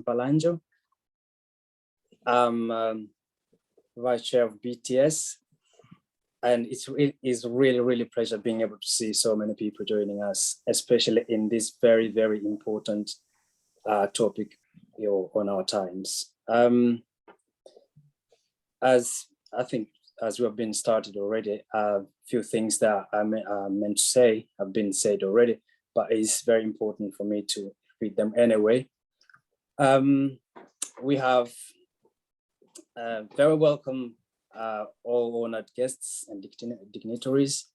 Palanjo. I'm Vice Chair of BTS, and it is really pleasure being able to see so many people joining us, especially in this very important topic on our times. As we have been started already, a few things that I meant to say have been said already, but it's very important for me to read them anyway. We have very welcome all honored guests and dignitaries.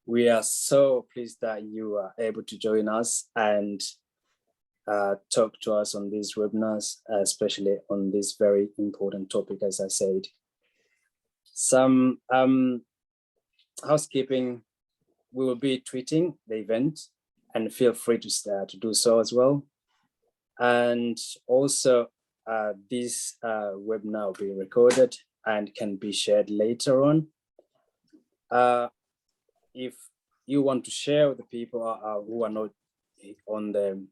We are so pleased that you are able to join us and talk to us on these webinars, especially on this very important topic, as I said. Some housekeeping: we will be tweeting the event, and feel free to do so as well. And also, this webinar will be recorded and can be shared later on. If you want to share with the people who are not on the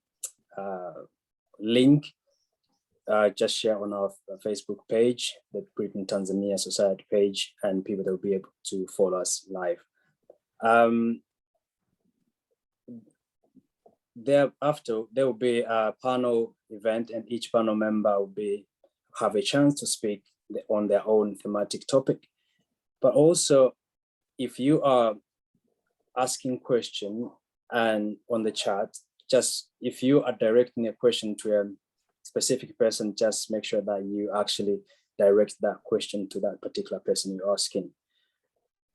link, just share on our Facebook page, the Britain Tanzania Society page, and people that will be able to follow us live. Thereafter, there will be a panel event, and each panel member will have a chance to speak on their own thematic topic. But also, if you are asking question and on the chat, just if you are directing a question to a specific person, just make sure that you actually direct that question to that particular person you're asking.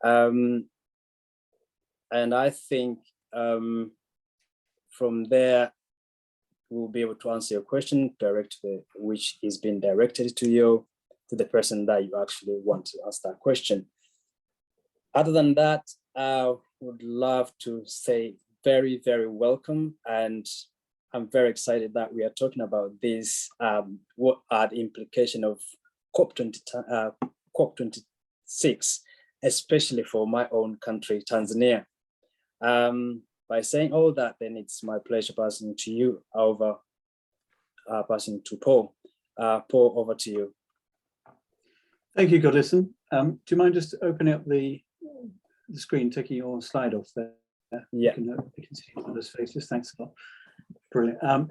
And I think from there, we'll be able to answer your question which is being directed to you, to the person that you actually want to ask that question. Other than that, I would love to say very welcome, and I'm very excited that we are talking about this, what are the implications of COP26, especially for my own country, Tanzania. By saying all that, then it's my pleasure passing to you over, passing to Paul. Paul, over to you. Thank you, Godlisten. Do you mind just opening up the screen, taking your slide off there? Yeah. You can see each other's faces. Thanks a lot. Brilliant.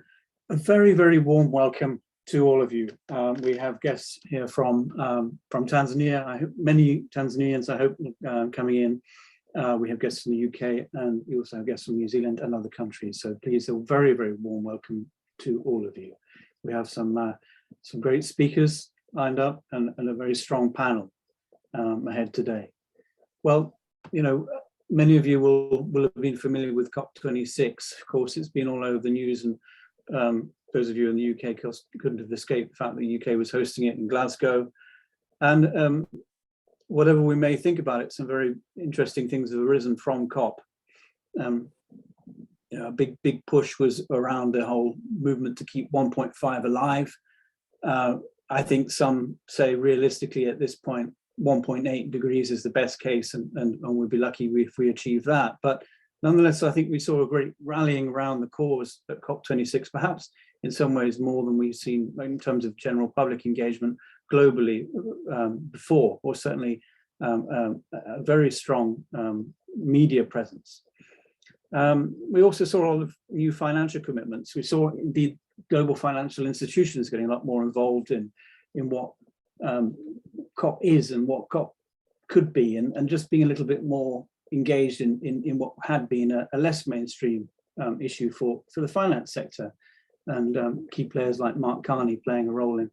A very warm welcome to all of you. We have guests here from Tanzania. I hope many Tanzanians, I hope, coming in. We have guests from the UK, and we also have guests from New Zealand and other countries. So please, a very warm welcome to all of you. We have some great speakers lined up and a very strong panel ahead today. Well, you know, many of you will have been familiar with COP26. Of course, it's been all over the news, and those of you in the UK couldn't have escaped the fact that the UK was hosting it in Glasgow. And whatever we may think about it, some very interesting things have arisen from COP. You know, a big push was around the whole movement to keep 1.5 alive. I think some say realistically at this point, 1.8 degrees is the best case, and we'd be lucky if we achieve that. But nonetheless, I think we saw a great rallying around the cause at COP26, perhaps in some ways more than we've seen in terms of general public engagement globally before, or certainly a very strong media presence. We also saw a lot of new financial commitments. We saw indeed global financial institutions getting a lot more involved in what COP is and what COP could be, and just being a little bit more engaged in what had been a less mainstream issue for the finance sector, and key players like Mark Carney playing a role in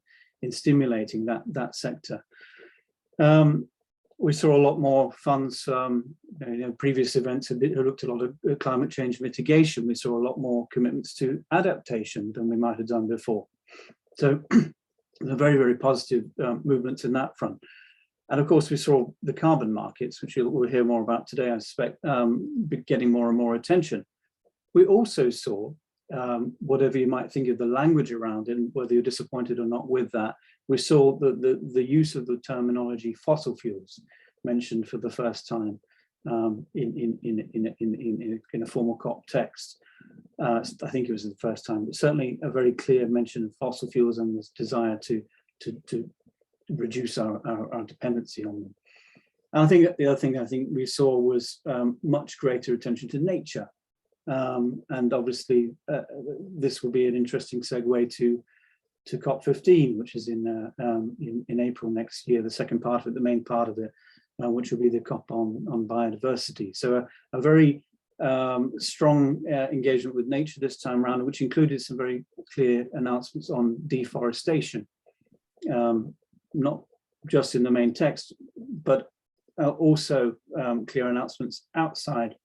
stimulating that sector. We saw a lot more funds. Previous events have looked a lot at climate change mitigation. We saw a lot more commitments to adaptation than we might have done before. So a very positive movements in that front. And of course, we saw the carbon markets, which we'll hear more about today, I suspect, getting more and more attention. We also saw, whatever you might think of the language around it, and whether you're disappointed or not with that, we saw the use of the terminology fossil fuels mentioned for the first time. in a formal COP text. I think it was the first time, but certainly a very clear mention of fossil fuels and this desire to reduce our dependency on them. And I think the other thing I think we saw was much greater attention to nature. And obviously, this will be an interesting segue to COP15, which is in April next year, the second part of it, the main part of it, which will be the COP on biodiversity. So a very strong engagement with nature this time around, which included some very clear announcements on deforestation, not just in the main text, but also clear announcements outside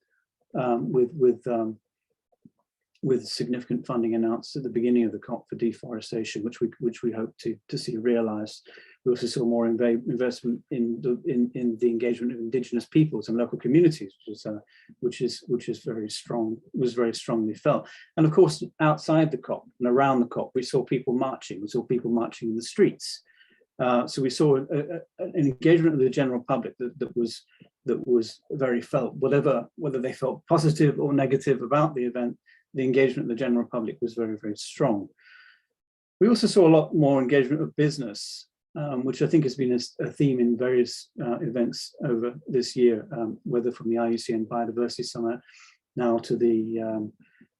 with significant funding announced at the beginning of the COP for deforestation, which we hope to see realized. We also saw more investment in the engagement of indigenous peoples and local communities, which is very strong, was very strongly felt. And of course, outside the COP and around the COP, we saw people marching. We saw people marching in the streets. So we saw an engagement of the general public that was very felt. Whether they felt positive or negative about the event, the engagement of the general public was very, very strong. We also saw a lot more engagement of business, which I think has been a theme in various events over this year, whether from the IUCN Biodiversity Summit now to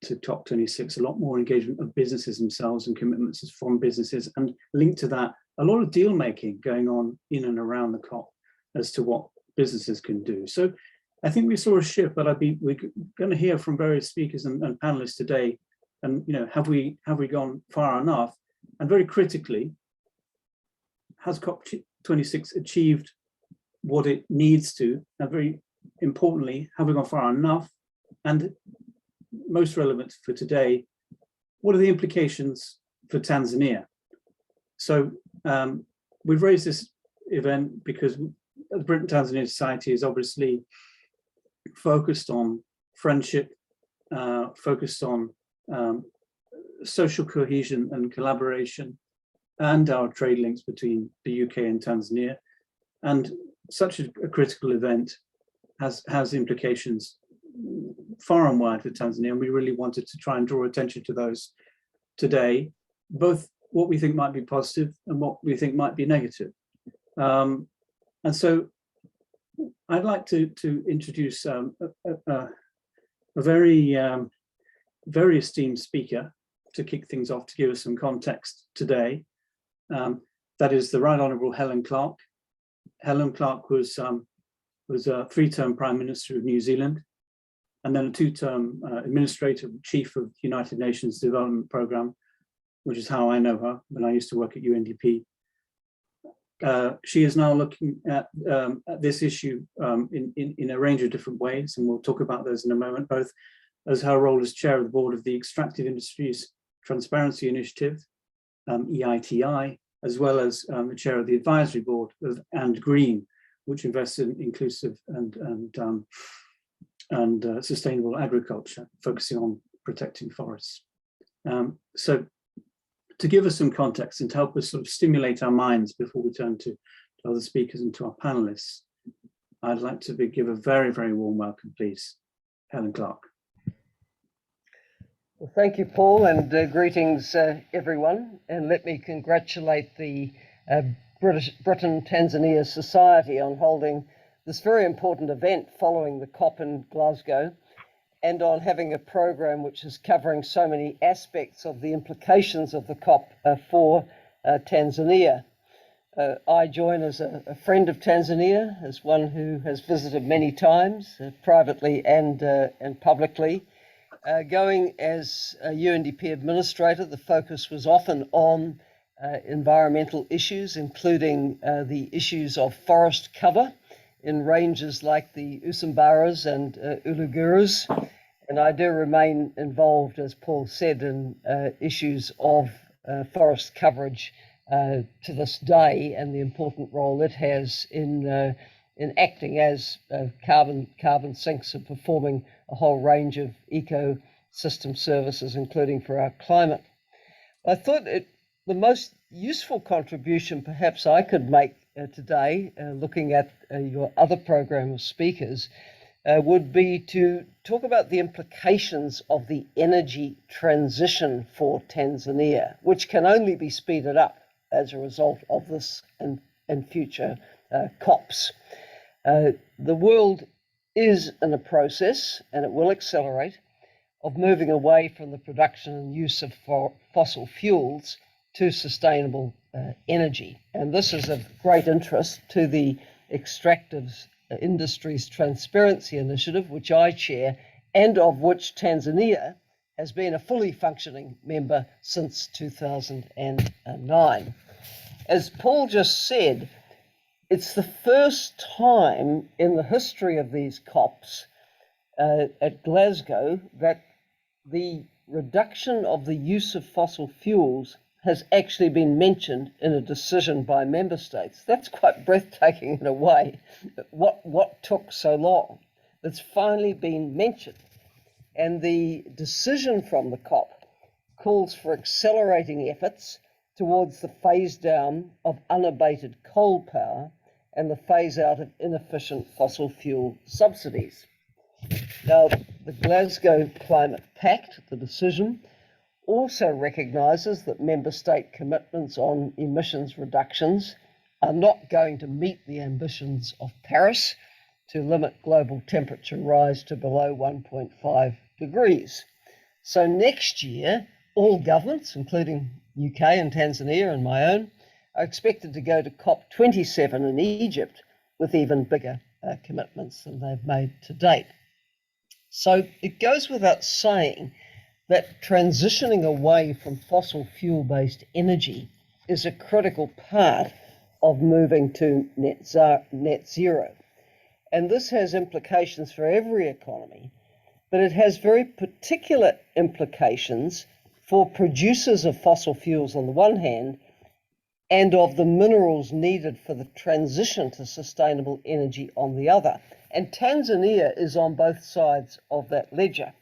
COP26, a lot more engagement of businesses themselves and commitments from businesses, and linked to that, a lot of deal making going on in and around the COP as to what businesses can do. So I think we saw a shift, but we're going to hear from various speakers and panelists today. And have we gone far enough? And very critically, has COP26 achieved what it needs to? And very importantly, have we gone far enough? And most relevant for today, what are the implications for Tanzania? So we've raised this event because the Britain-Tanzania Society is obviously focused on friendship, focused on social cohesion and collaboration, and our trade links between the UK and Tanzania. And such a critical event has implications far and wide for Tanzania, and we really wanted to try and draw attention to those today, both what we think might be positive and what we think might be negative. And so I'd like to introduce a very esteemed speaker to kick things off, to give us some context today. That is the Right Honourable Helen Clark. Helen Clark was a 3-term Prime Minister of New Zealand, and then a 2-term Administrator Chief of the United Nations Development Programme, which is how I know her when I used to work at UNDP. She is now looking at this issue in a range of different ways, and we'll talk about those in a moment, both as her role as Chair of the Board of the Extractive Industries Transparency Initiative, EITI, as well as the Chair of the Advisory Board of And Green, which invests in inclusive and sustainable agriculture, focusing on protecting forests. So to give us some context and to help us sort of stimulate our minds before we turn to other speakers and to our panelists, I'd like to give a very, very warm welcome, please, Helen Clark. Well, thank you, Paul, and greetings, everyone. And let me congratulate the Britain-Tanzania Society on holding this very important event following the COP in Glasgow, and on having a program which is covering so many aspects of the implications of the COP for Tanzania. I join as a friend of Tanzania, as one who has visited many times, privately and publicly. Going as a UNDP administrator, the focus was often on environmental issues, including the issues of forest cover in ranges like the Usambaras and Ulugurus. And I do remain involved, as Paul said, in issues of forest coverage to this day, and the important role it has in acting as carbon sinks and performing a whole range of ecosystem services, including for our climate. I thought the most useful contribution perhaps I could make today, looking at your other program of speakers, would be to talk about the implications of the energy transition for Tanzania, which can only be speeded up as a result of this and future COPs. The world is in a process, and it will accelerate, of moving away from the production and use of fossil fuels to sustainable energy. And this is of great interest to the Extractives Industries Transparency Initiative, which I chair, and of which Tanzania has been a fully functioning member since 2009. As Paul just said, it's the first time in the history of these COPs at Glasgow that the reduction of the use of fossil fuels has actually been mentioned in a decision by member states. That's quite breathtaking in a way. What took so long? It's finally been mentioned. And the decision from the COP calls for accelerating efforts towards the phase down of unabated coal power and the phase out of inefficient fossil fuel subsidies. Now, the Glasgow Climate Pact, the decision, also recognises that member state commitments on emissions reductions are not going to meet the ambitions of Paris to limit global temperature rise to below 1.5 degrees. So next year, all governments, including UK and Tanzania and my own, are expected to go to COP27 in Egypt with even bigger commitments than they've made to date. So it goes without saying that transitioning away from fossil fuel-based energy is a critical part of moving to net zero. And this has implications for every economy, but it has very particular implications for producers of fossil fuels on the one hand, and of the minerals needed for the transition to sustainable energy on the other. And Tanzania is on both sides of that ledger.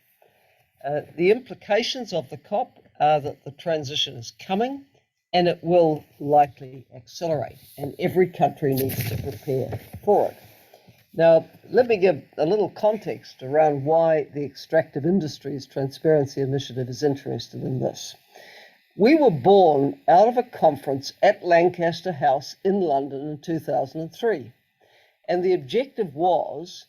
The implications of the COP are that the transition is coming and it will likely accelerate, and every country needs to prepare for it. Now, let me give a little context around why the Extractive Industries Transparency Initiative is interested in this. We were born out of a conference at Lancaster House in London in 2003, and the objective was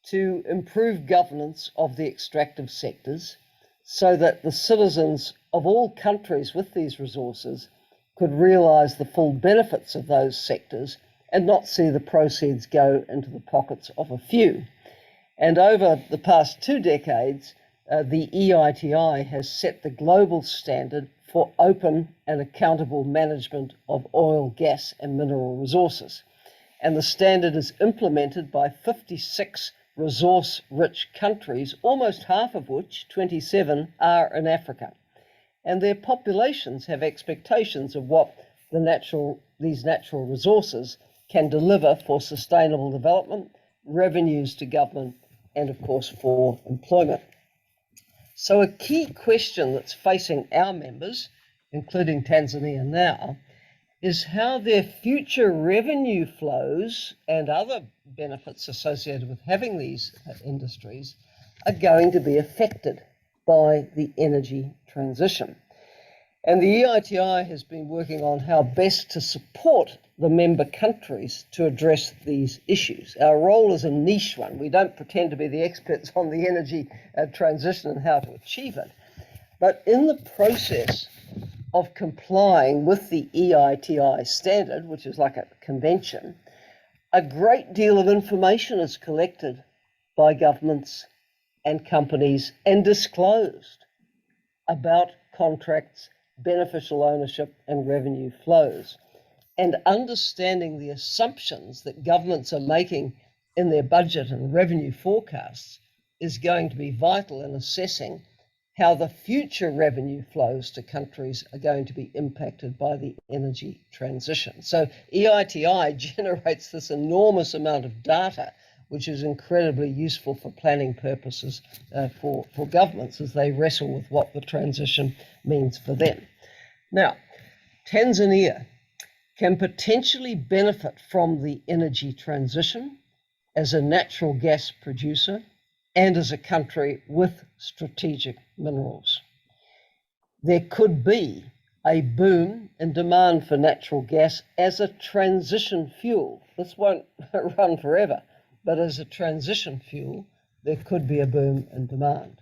to improve governance of the extractive sectors so that the citizens of all countries with these resources could realise the full benefits of those sectors and not see the proceeds go into the pockets of a few. And over the past 2 decades, the EITI has set the global standard for open and accountable management of oil, gas and mineral resources. And the standard is implemented by 56 resource-rich countries, almost half of which, 27, are in Africa. And their populations have expectations of what these natural resources can deliver for sustainable development, revenues to government, and of course for employment. So a key question that's facing our members, including Tanzania now, is how their future revenue flows and other benefits associated with having these industries are going to be affected by the energy transition. And the EITI has been working on how best to support the member countries to address these issues. Our role is a niche one. We don't pretend to be the experts on the energy transition and how to achieve it. But in the process of complying with the EITI standard, which is like a convention, a great deal of information is collected by governments and companies and disclosed about contracts, beneficial ownership and revenue flows. And understanding the assumptions that governments are making in their budget and revenue forecasts is going to be vital in assessing how the future revenue flows to countries are going to be impacted by the energy transition. So EITI generates this enormous amount of data, which is incredibly useful for planning purposes for governments as they wrestle with what the transition means for them. Now, Tanzania can potentially benefit from the energy transition as a natural gas producer and as a country with strategic minerals. There could be a boom in demand for natural gas as a transition fuel. This won't run forever, but as a transition fuel, there could be a boom in demand.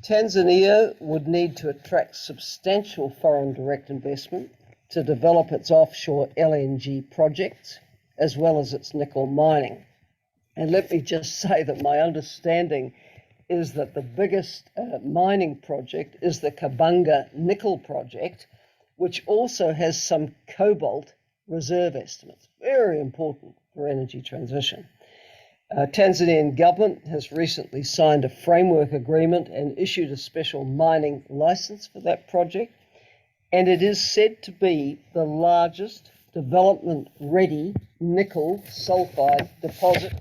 Tanzania would need to attract substantial foreign direct investment to develop its offshore LNG projects, as well as its nickel mining. And let me just say that my understanding is that the biggest mining project is the Kabanga nickel project, which also has some cobalt reserve estimates. Very important for energy transition. Tanzanian government has recently signed a framework agreement and issued a special mining license for that project. And it is said to be the largest development-ready nickel sulfide deposit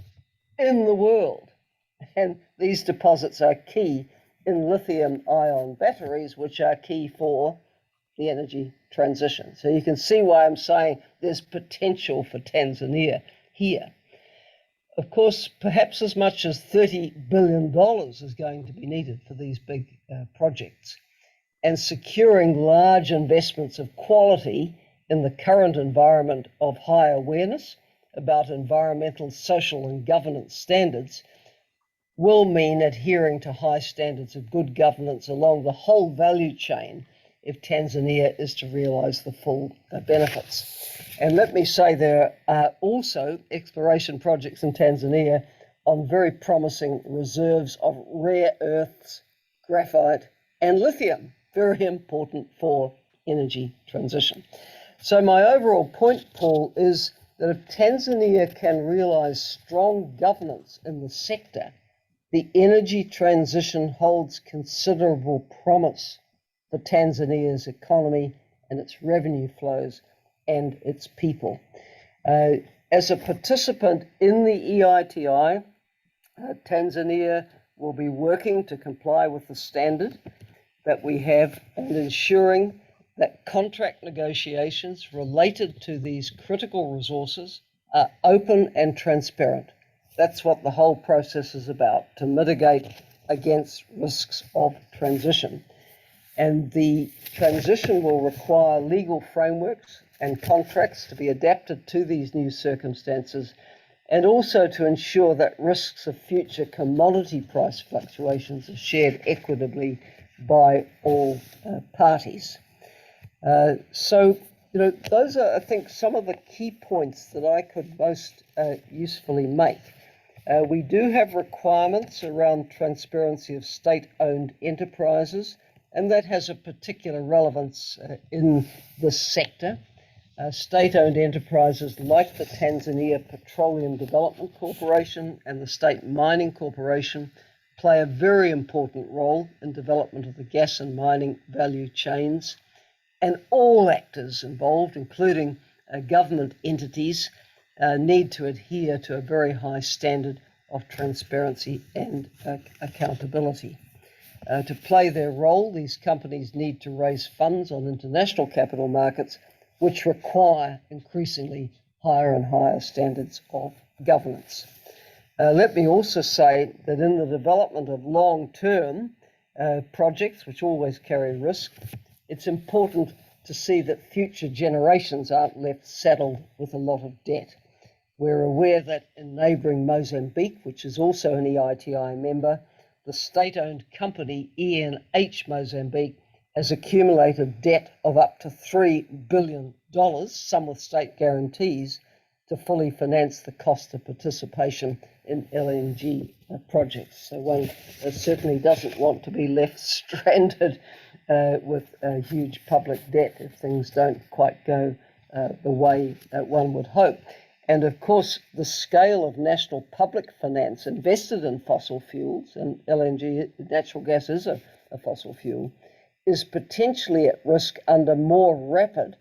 in the world. And these deposits are key in lithium-ion batteries, which are key for the energy transition. So you can see why I'm saying there's potential for Tanzania here. Of course, perhaps as much as $30 billion is going to be needed for these big projects. And securing large investments of quality in the current environment of high awareness about environmental, social, and governance standards will mean adhering to high standards of good governance along the whole value chain if Tanzania is to realise the full benefits. And let me say there are also exploration projects in Tanzania on very promising reserves of rare earths, graphite, and lithium, very important for energy transition. So my overall point, Paul, is that if Tanzania can realise strong governance in the sector, the energy transition holds considerable promise for Tanzania's economy and its revenue flows and its people. As a participant in the EITI, Tanzania will be working to comply with the standard that we have and ensuring that contract negotiations related to these critical resources are open and transparent. That's what the whole process is about, to mitigate against risks of transition. And the transition will require legal frameworks and contracts to be adapted to these new circumstances, and also to ensure that risks of future commodity price fluctuations are shared equitably by all parties. So, those are, I think, some of the key points that I could most usefully make. We do have requirements around transparency of state-owned enterprises, and that has a particular relevance in this sector. State-owned enterprises like the Tanzania Petroleum Development Corporation and the State Mining Corporation play a very important role in development of the gas and mining value chains, and all actors involved, including government entities, need to adhere to a very high standard of transparency and accountability. To play their role, these companies need to raise funds on international capital markets, which require increasingly higher and higher standards of governance. Let me also say that in the development of long-term projects, which always carry risk, it's important to see that future generations aren't left saddled with a lot of debt. We're aware that in neighbouring Mozambique, which is also an EITI member, the state-owned company ENH Mozambique has accumulated debt of up to $3 billion, some with state guarantees, to fully finance the cost of participation in LNG projects. So one certainly doesn't want to be left stranded with huge public debt if things don't quite go the way one would hope. And of course, the scale of national public finance invested in fossil fuels, and LNG, natural gas is a fossil fuel, is potentially at risk under more rapid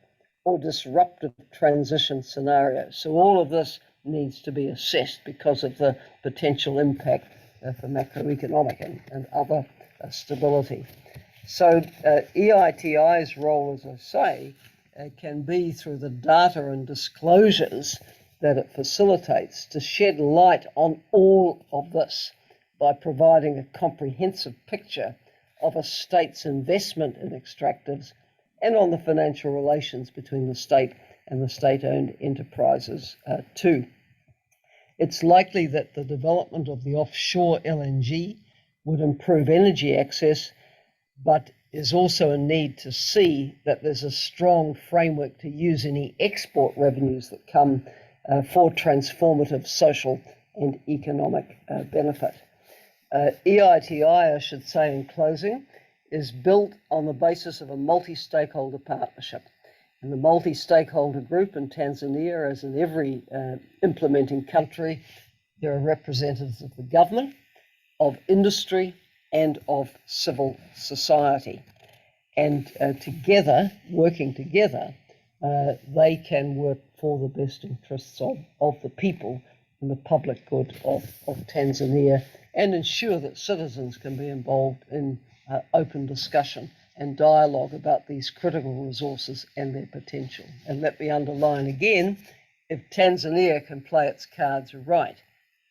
or disruptive transition scenarios. So all of this needs to be assessed because of the potential impact for macroeconomic and other stability. So EITI's role, as I say, can be through the data and disclosures that it facilitates to shed light on all of this by providing a comprehensive picture of a state's investment in extractives and on the financial relations between the state and the state-owned enterprises too. It's likely that the development of the offshore LNG would improve energy access, but there's also a need to see that there's a strong framework to use any export revenues that come for transformative social and economic benefit. EITI, I should say in closing, is built on the basis of a multi-stakeholder partnership. And the multi-stakeholder group in Tanzania, as in every implementing country, there are representatives of the government, of industry, and of civil society. And together, working together, they can work for the best interests of the people and the public good of Tanzania, and ensure that citizens can be involved in open discussion and dialogue about these critical resources and their potential. And let me underline again, if Tanzania can play its cards right,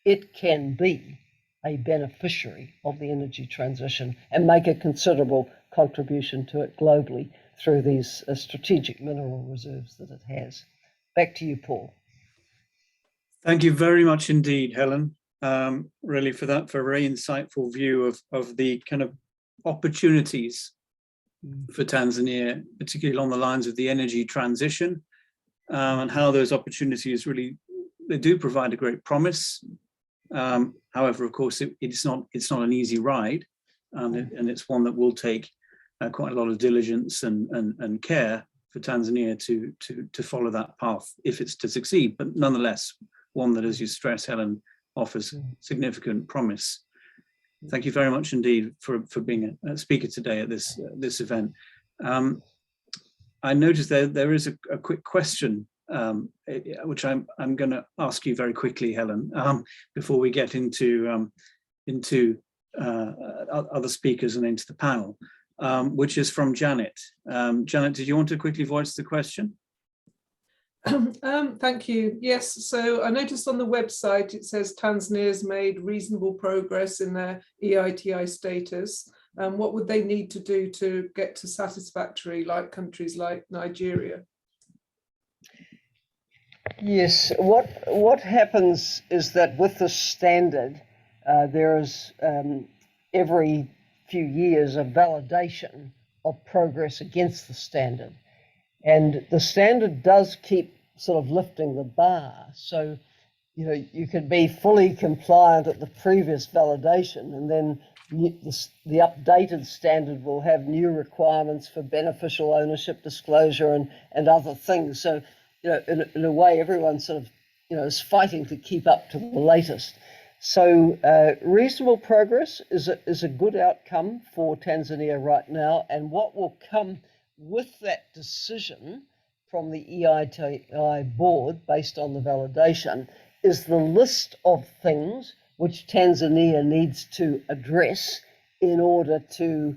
it can be a beneficiary of the energy transition and make a considerable contribution to it globally through these strategic mineral reserves that it has. Back to you, Paul. Thank you very much indeed, Helen, really for a very insightful view of the kind of opportunities for Tanzania, particularly along the lines of the energy transition, and how those opportunities really, they do provide a great promise. However, of course, it's not an easy ride, and it's one that will take quite a lot of diligence and care for Tanzania to follow that path if it's to succeed. But nonetheless, one that, as you stress, Helen, offers significant promise. Thank you very much indeed for being a speaker today at this event. I noticed there is a quick question which I'm going to ask you very quickly, Helen, before we get into other speakers and into the panel, which is from Janet. Janet, did you want to quickly voice the question? Thank you. Yes, so I noticed on the website it says Tanzania's made reasonable progress in their EITI status. What would they need to do to get to satisfactory, like countries like Nigeria? Yes, what happens is that with the standard, there is every few years a validation of progress against the standard. And the standard does keep sort of lifting the bar. So, you know, you could be fully compliant at the previous validation, and then the updated standard will have new requirements for beneficial ownership disclosure and other things. So, you know, in a way, everyone sort of, you know, is fighting to keep up to the latest. So reasonable progress is a good outcome for Tanzania right now. And what will come with that decision from the EITI board based on the validation is the list of things which Tanzania needs to address in order to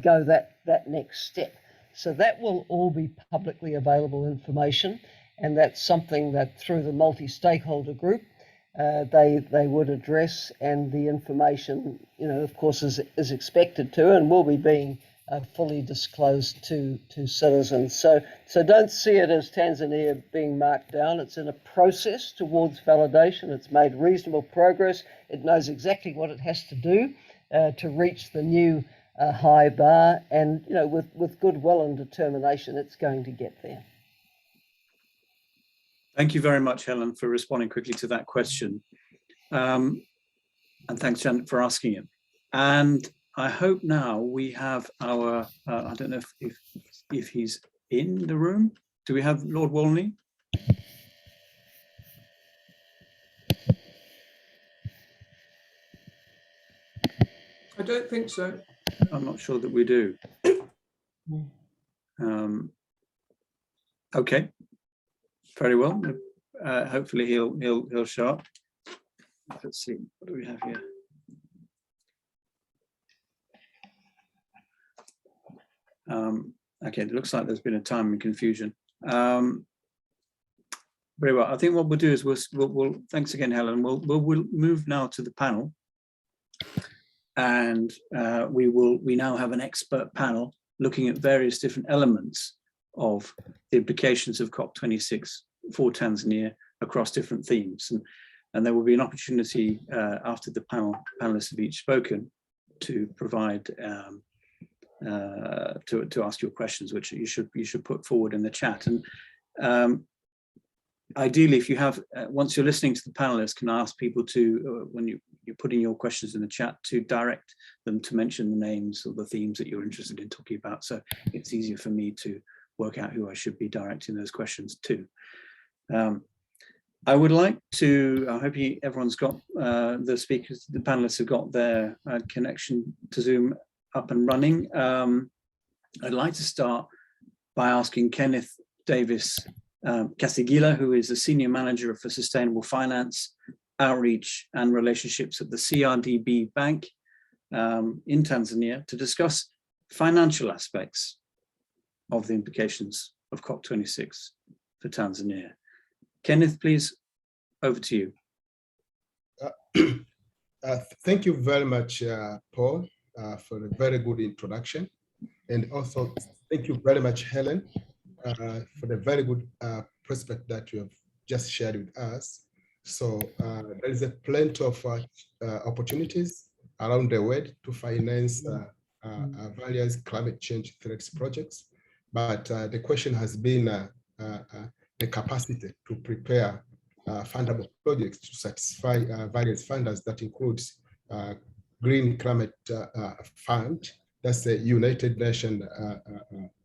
go that next step. So that will all be publicly available information, and that's something that through the multi-stakeholder group they would address, and the information, you know, of course, is expected to and will be being fully disclosed to citizens. So don't see it as Tanzania being marked down. It's in a process towards validation. It's made reasonable progress. It knows exactly what it has to do to reach the new high bar, and, you know, with goodwill and determination, it's going to get there. Thank you very much, Helen, for responding quickly to that question. And thanks, Janet, for asking it. And I hope now we have our, I don't know if he's in the room. Do we have Lord Walney? I don't think so. I'm not sure that we do. Okay, very well. Hopefully he'll show up. Let's see, what do we have here? Okay, it looks like there's been a timing confusion. Very well. I think what we'll do is we'll thanks again, Helen. We'll move now to the panel, and we now have an expert panel looking at various different elements of the implications of COP26 for Tanzania across different themes, and there will be an opportunity after the panelists have each spoken to provide to ask your questions, which you should put forward in the chat. And ideally, if you have, once you're listening to the panelists, can I ask people to, when you're putting your questions in the chat, to direct them to mention the names or the themes that you're interested in talking about, so it's easier for me to work out who I should be directing those questions to. I would like to, I hope everyone's got, the speakers, the panelists have got their connection to Zoom up and running. I'd like to start by asking Kenneth Davis Kasigila, who is the Senior Manager for Sustainable Finance, Outreach and Relationships at the CRDB Bank in Tanzania, to discuss financial aspects of the implications of COP26 for Tanzania. Kenneth, please, over to you. Thank you very much, Paul, for a very good introduction. And also, thank you very much, Helen, for the very good prospect that you have just shared with us. So there is a plenty of opportunities around the world to finance various climate change threats projects. But the question has been the capacity to prepare fundable projects to satisfy various funders. That includes Green Climate Fund, that's the United Nations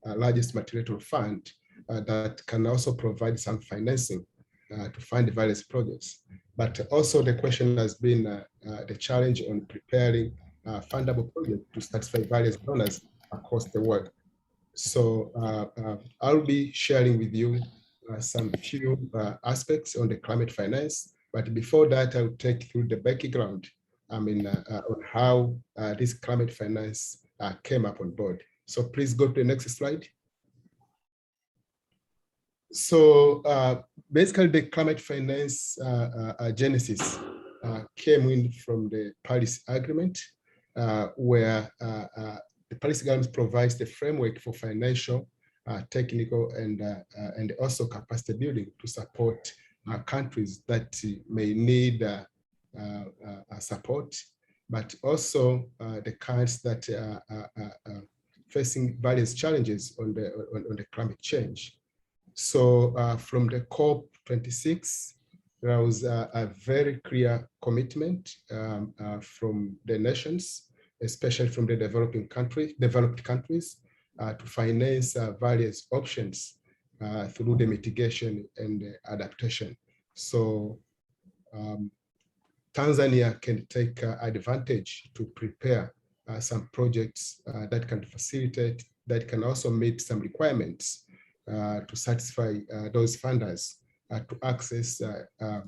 largest multilateral fund that can also provide some financing to fund various projects. But also the question has been the challenge on preparing fundable projects to satisfy various donors across the world. So I'll be sharing with you some few aspects on the climate finance. But before that, I'll take you through the background, on how this climate finance came up on board. So please go to the next slide. So basically, the climate finance genesis came in from the Paris Agreement, where the Paris Agreement provides the framework for financial, technical, and also capacity building to support countries that may need support, but also the countries that are facing various challenges on the climate change. So from the COP26, there was a very clear commitment from the nations, especially from the developed countries, to finance various options through the mitigation and adaptation. So Tanzania can take advantage to prepare some projects that can facilitate, that can also meet some requirements to satisfy those funders to access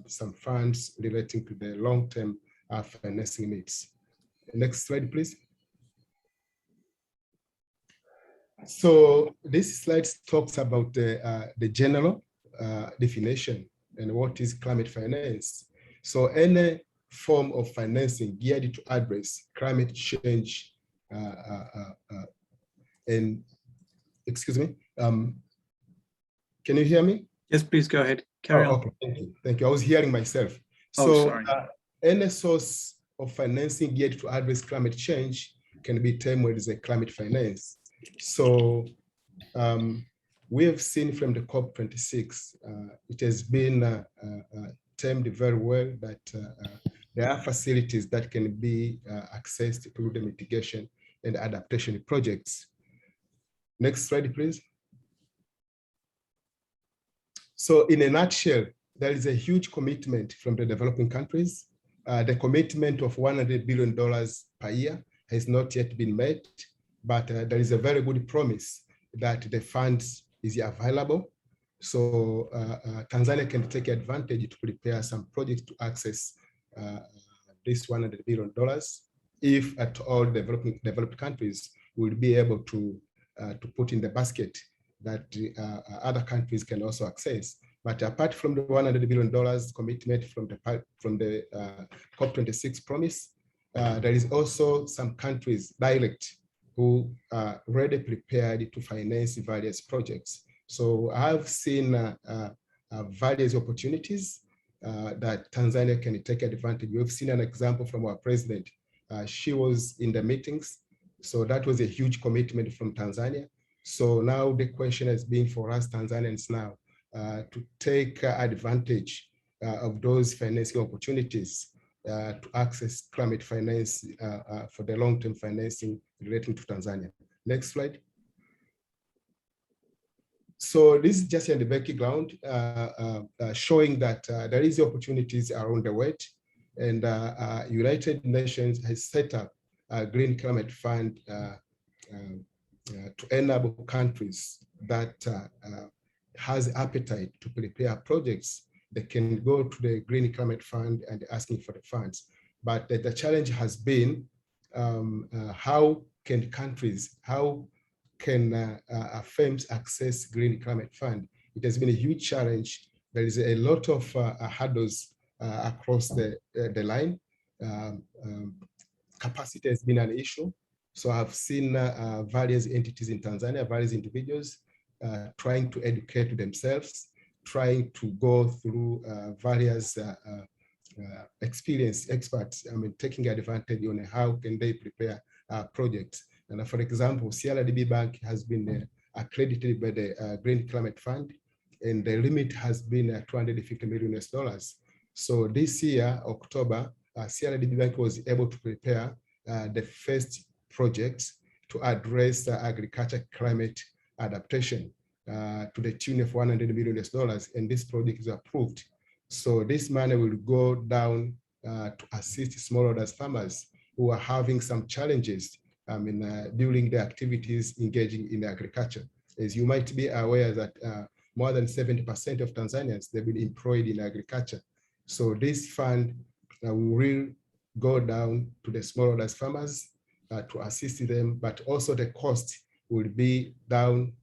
some funds relating to the long-term financing needs. Next slide, please. So this slide talks about the general definition and what is climate finance. So any form of financing geared to address climate change and, excuse me, can you hear me? Yes, please go ahead. Carry on. Okay, thank you. Thank you. I was hearing myself. Oh, so any source of financing geared to address climate change can be termed as a climate finance. So we have seen from the COP26, it has been termed very well that there are facilities that can be accessed through the mitigation and adaptation projects. Next slide, please. So in a nutshell, there is a huge commitment from the developing countries. The commitment of $100 billion per year has not yet been met, but there is a very good promise that the funds is available. So Tanzania can take advantage to prepare some projects to access this $100 billion, if at all developed countries will be able to put in the basket that other countries can also access. But apart from the $100 billion commitment from the COP26 promise, there is also some countries direct who are already prepared to finance various projects. So I've seen various opportunities that Tanzania can take advantage. We've seen an example from our president. She was in the meetings. So that was a huge commitment from Tanzania. So now the question has been for us Tanzanians now to take advantage of those financing opportunities to access climate finance for the long-term financing relating to Tanzania. Next slide. So this is just in the background showing that there is opportunities around the world, and United Nations has set up a Green Climate Fund to enable countries that has appetite to prepare projects that can go to the Green Climate Fund and asking for the funds. But the challenge has been how can countries, how can firms access Green Climate Fund? It has been a huge challenge. There is a lot of hurdles across the line. Capacity has been an issue. So I've seen various entities in Tanzania, various individuals trying to educate themselves, trying to go through various experienced experts, taking advantage on how can they prepare projects. And for example, CRDB Bank has been accredited by the Green Climate Fund, and the limit has been $250 million. So this year, October, CRDB Bank was able to prepare the first project to address agriculture climate adaptation to the tune of $100 million, and this project is approved. So this money will go down to assist smallholder farmers who are having some challenges during the activities engaging in agriculture. As you might be aware that more than 70% of Tanzanians, they've been employed in agriculture. So this fund will go down to the smallholder farmers to assist them, but also the cost will be down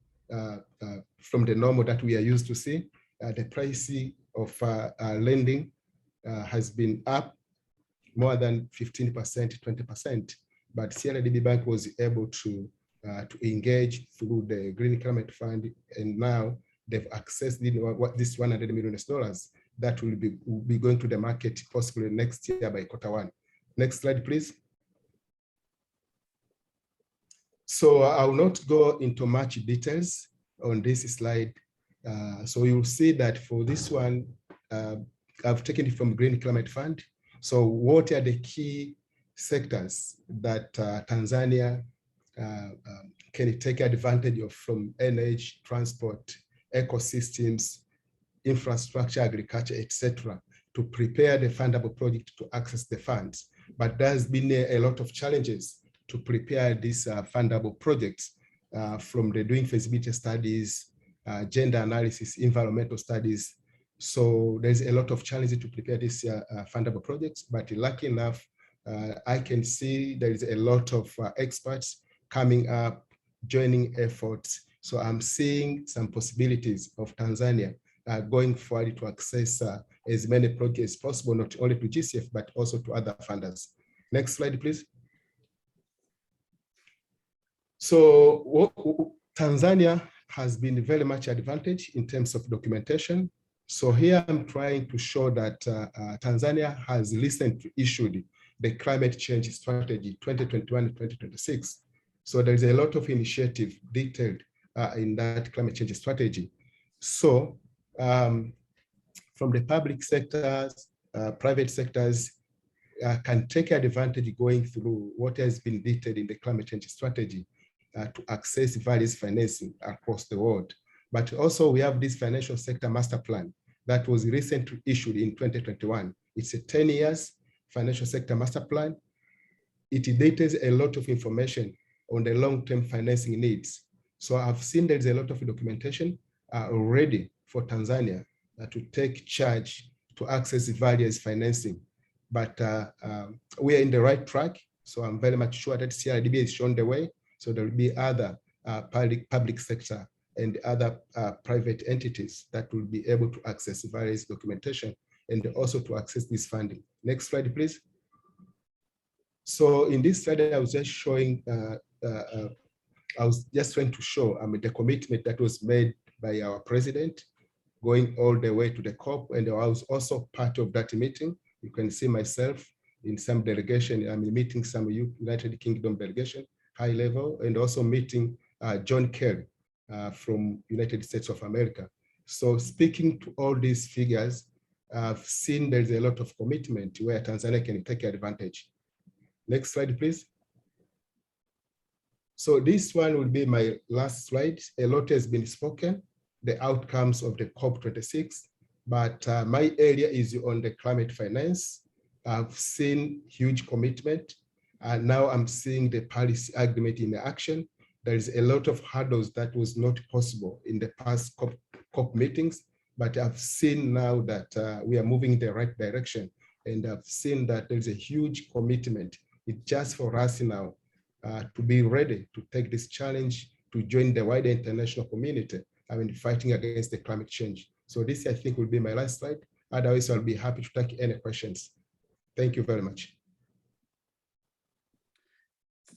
from the normal that we are used to see. The price of lending has been up more than 15%, 20%, but CRDB Bank was able to engage through the Green Climate Fund, and now they've accessed this $100 million that will be going to the market possibly next year by Q1. Next slide, please. So I will not go into much details on this slide. So you'll see that for this one, I've taken it from Green Climate Fund. So what are the key sectors that Tanzania can take advantage of from energy, transport, ecosystems, infrastructure, agriculture, etc., to prepare the fundable project to access the funds? But there's been a lot of challenges to prepare these fundable projects from the doing feasibility studies, gender analysis, environmental studies. So there's a lot of challenges to prepare these fundable projects, but lucky enough, I can see there is a lot of experts coming up, joining efforts. So I'm seeing some possibilities of Tanzania going forward to access as many projects as possible, not only to GCF, but also to other funders. Next slide, please. So Tanzania has been very much advantaged in terms of documentation. So here I'm trying to show that Tanzania has recently issued the climate change strategy 2021-2026. So there's a lot of initiative detailed in that climate change strategy. So from the public sectors, private sectors can take advantage going through what has been detailed in the climate change strategy to access various financing across the world. But also we have this financial sector master plan that was recently issued in 2021. It's a 10 years financial sector master plan. It details a lot of information on the long-term financing needs. So I've seen there's a lot of documentation already for Tanzania to take charge to access various financing. But we are in the right track. So I'm very much sure that CRDB has shown the way. So there will be other public sector and other private entities that will be able to access various documentation and also to access this funding. Next slide, please. So in this slide, I was just showing, I was just trying to show the commitment that was made by our president going all the way to the COP, and I was also part of that meeting. You can see myself in some delegation. I'm meeting some United Kingdom delegation, high level, and also meeting John Kerry from United States of America. So speaking to all these figures, I've seen there's a lot of commitment where Tanzania can take advantage. Next slide, please. So this one will be my last slide. A lot has been spoken, the outcomes of the COP26, but my area is on the climate finance. I've seen huge commitment, and now I'm seeing the Paris Agreement in action. There is a lot of hurdles that was not possible in the past COP meetings, but I've seen now that we are moving in the right direction, and I've seen that there's a huge commitment. It's just for us now to be ready to take this challenge, to join the wider international community, fighting against the climate change. So this, I think, will be my last slide. Otherwise, I'll be happy to take any questions. Thank you very much.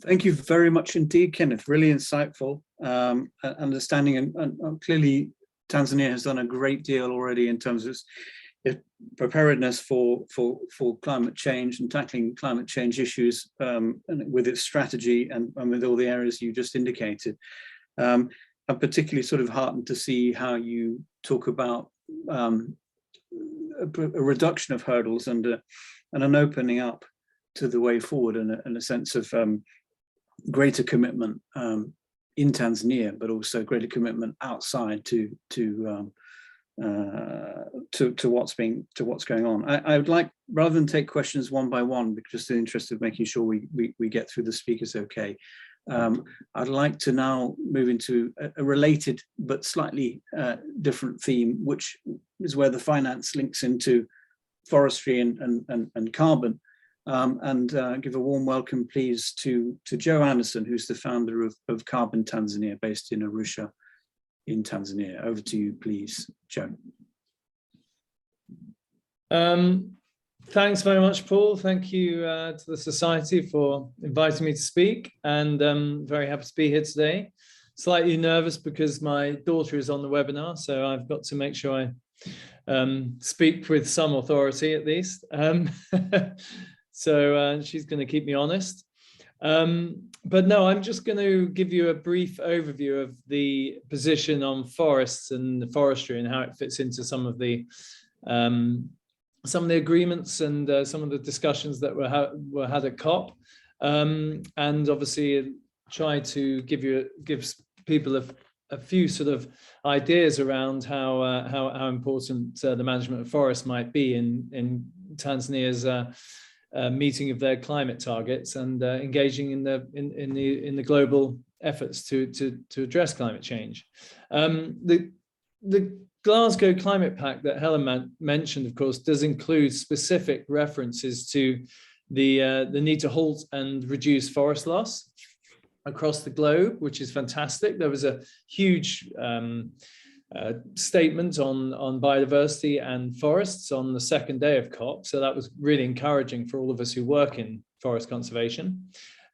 Thank you very much indeed, Kenneth. Really insightful understanding, and clearly Tanzania has done a great deal already in terms of its preparedness for climate change and tackling climate change issues, and with its strategy and with all the areas you just indicated. I'm particularly sort of heartened to see how you talk about a reduction of hurdles and an opening up to the way forward, and a sense of greater commitment in Tanzania, but also greater commitment outside to what's going on. I would like, rather than take questions one by one, because just in the interest of making sure we get through the speakers okay, I'd like to now move into a related but slightly different theme, which is where the finance links into forestry and carbon. And give a warm welcome, please, to Joe Anderson, who's the founder of Carbon Tanzania, based in Arusha in Tanzania. Over to you, please, Joe. Thanks very much, Paul. Thank you to the Society for inviting me to speak, and I'm very happy to be here today. Slightly nervous because my daughter is on the webinar, so I've got to make sure I speak with some authority at least. So she's going to keep me honest. But no, I'm just going to give you a brief overview of the position on forests and forestry and how it fits into some of the agreements and some of the discussions that were had at COP, and obviously try to give people a few sort of ideas around how important the management of forests might be in Tanzania's meeting of their climate targets and engaging in the global efforts to address climate change. The Glasgow Climate Pact that Helen mentioned, of course, does include specific references to the need to halt and reduce forest loss across the globe, which is fantastic. There was a huge statement on biodiversity and forests on the second day of COP, so that was really encouraging for all of us who work in forest conservation.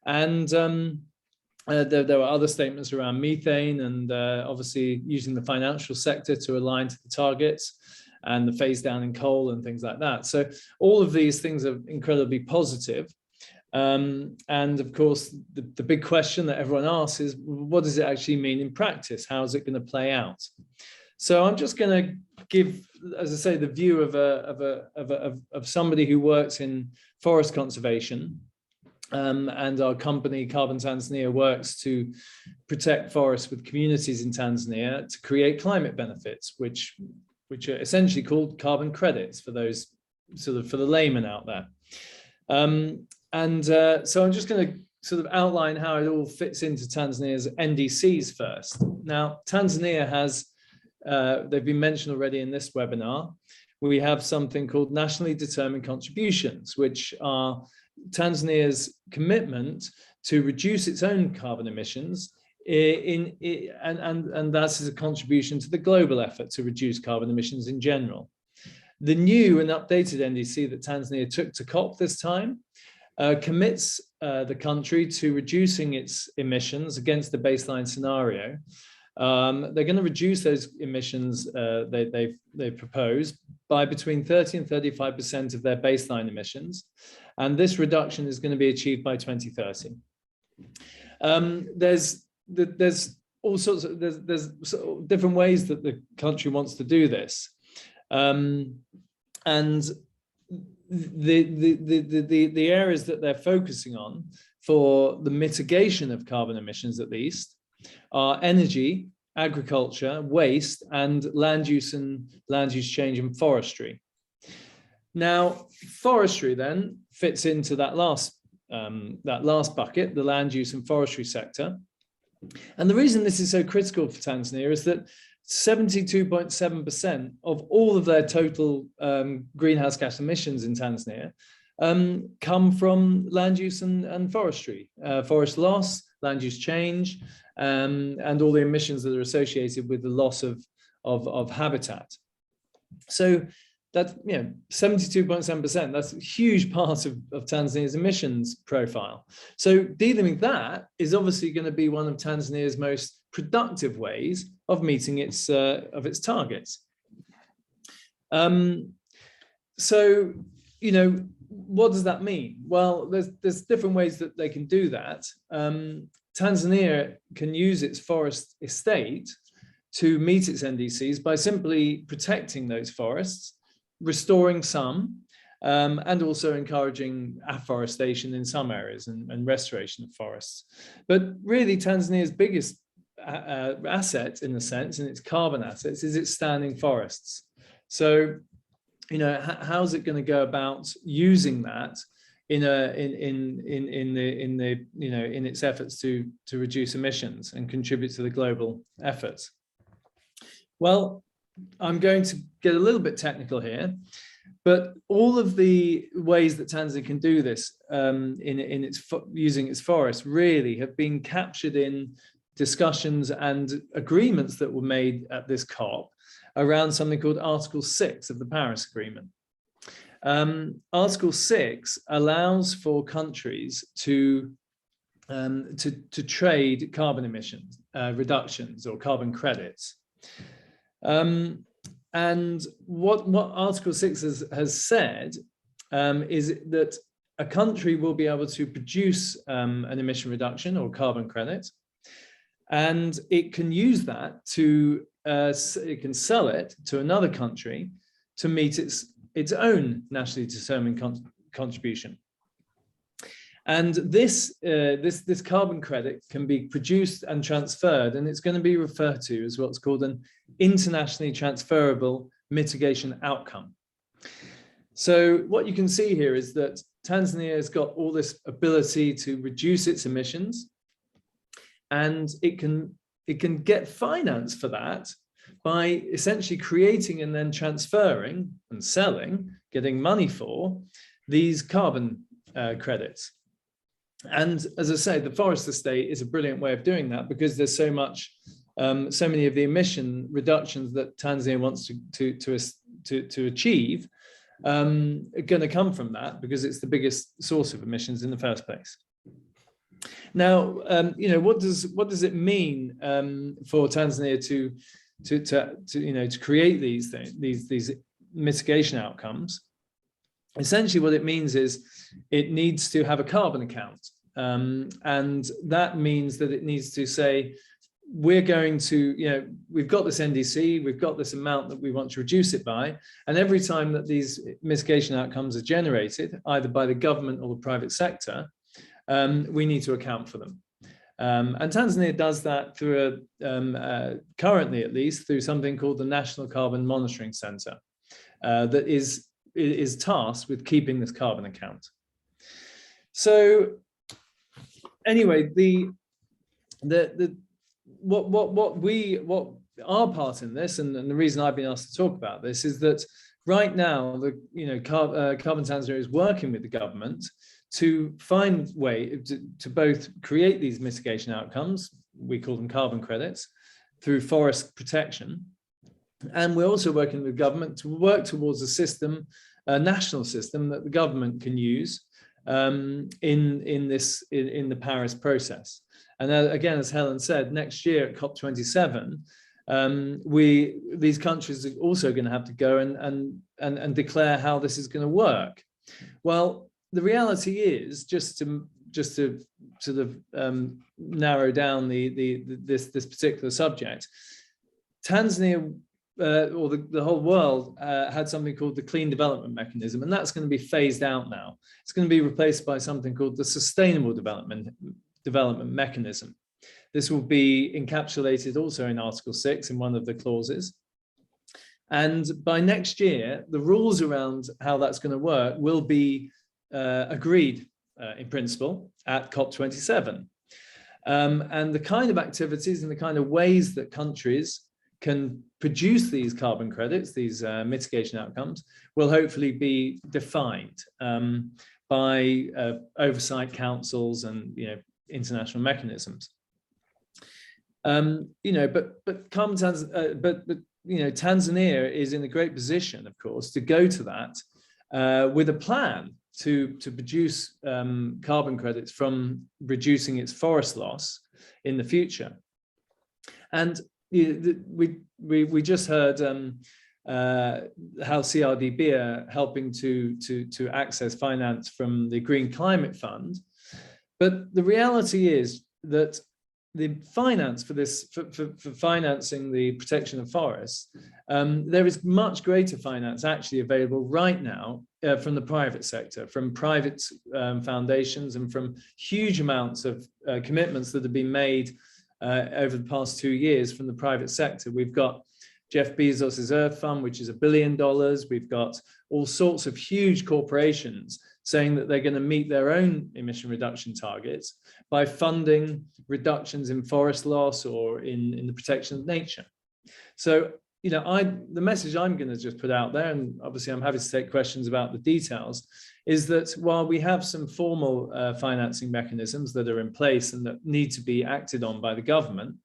And there were other statements around methane and obviously using the financial sector to align to the targets and the phase down in coal and things like that. So all of these things are incredibly positive. And of course, the big question that everyone asks is, what does it actually mean in practice? How is it going to play out? So I'm just going to give, as I say, the view of somebody who works in forest conservation. And our company, Carbon Tanzania, works to protect forests with communities in Tanzania to create climate benefits, which are essentially called carbon credits for those for the layman out there. So I'm just going to sort of outline how it all fits into Tanzania's NDCs first. Now, Tanzania has, they've been mentioned already in this webinar, we have something called nationally determined contributions, which are Tanzania's commitment to reduce its own carbon emissions and that's as a contribution to the global effort to reduce carbon emissions in general. The new and updated NDC that Tanzania took to COP this time commits the country to reducing its emissions against the baseline scenario. They're going to reduce those emissions they've proposed by between 30 and 35% of their baseline emissions, and this reduction is going to be achieved by 2030. There's all sorts of there's different ways that the country wants to do this, and the areas that they're focusing on for the mitigation of carbon emissions, at least, are energy, agriculture, waste, and land use change and forestry. Now, forestry then fits into that last bucket, the land use and forestry sector. And the reason this is so critical for Tanzania is that 72.7% of all of their total greenhouse gas emissions in Tanzania come from land use and forestry, forest loss, land use change, and all the emissions that are associated with the loss of habitat. So that's 72.7%. That's a huge part of Tanzania's emissions profile. So dealing with that is obviously going to be one of Tanzania's most productive ways of meeting its targets. So what does that mean? Well, there's different ways that they can do that. Tanzania can use its forest estate to meet its NDCs by simply protecting those forests, restoring some, and also encouraging afforestation in some areas and restoration of forests. But really, Tanzania's biggest asset, in a sense, in its carbon assets, is its standing forests. So, how's it going to go about using that in its efforts to reduce emissions and contribute to the global efforts? Well, I'm going to get a little bit technical here, but all of the ways that Tanzania can do this using its forests really have been captured in discussions and agreements that were made at this COP around something called Article 6 of the Paris Agreement. Article 6 allows for countries to trade carbon emissions reductions or carbon credits. And what Article 6 has said is that a country will be able to produce an emission reduction or carbon credit, and it can use that to it can sell it to another country to meet its own nationally determined contribution. And this carbon credit can be produced and transferred, and it's going to be referred to as what's called an internationally transferable mitigation outcome. So what you can see here is that Tanzania has got all this ability to reduce its emissions, and it can get finance for that by essentially creating and then transferring and selling, getting money for these carbon credits. And as I say, the forest estate is a brilliant way of doing that, because there's so many of the emission reductions that Tanzania wants to achieve are going to come from that, because it's the biggest source of emissions in the first place. Now, what does it mean for Tanzania to create these mitigation outcomes? Essentially, what it means is it needs to have a carbon account. And that means that it needs to say, we're going to, we've got this NDC, we've got this amount that we want to reduce it by. And every time that these mitigation outcomes are generated, either by the government or the private sector, we need to account for them. And Tanzania does that through currently at least, through something called the National Carbon Monitoring Center, that is tasked with keeping this carbon account. So anyway, what our part in this, and the reason I've been asked to talk about this, is that right now Carbon Tanzania is working with the government to find way to both create these mitigation outcomes, we call them carbon credits, through forest protection. And we're also working with government to work towards a system, a national system that the government can use in the Paris process. And again, as Helen said, next year at COP27, these countries are also going to have to go and declare how this is going to work. Well, the reality is, just to sort of narrow down this particular subject, Tanzania or the whole world had something called the Clean Development Mechanism, and that's going to be phased out now. It's going to be replaced by something called the Sustainable Development Mechanism. This will be encapsulated also in Article 6 in one of the clauses. And by next year, the rules around how that's going to work will be agreed in principle at COP27. And the kind of activities and the kind of ways that countries can produce these carbon credits, these mitigation outcomes, will hopefully be defined by oversight councils and international mechanisms. Tanzania is in a great position, of course, to go to that with a plan to produce carbon credits from reducing its forest loss in the future. And we just heard how CRDB are helping to access finance from the Green Climate Fund. But the reality is that the finance for this, for financing the protection of forests, there is much greater finance actually available right now from the private sector, from private foundations, and from huge amounts of commitments that have been made over the past 2 years from the private sector. We've got Jeff Bezos's Earth Fund, which is $1 billion. We've got all sorts of huge corporations saying that they're going to meet their own emission reduction targets by funding reductions in forest loss or in the protection of nature. So, the message I'm going to just put out there, and obviously I'm happy to take questions about the details, is that while we have some formal financing mechanisms that are in place and that need to be acted on by the government,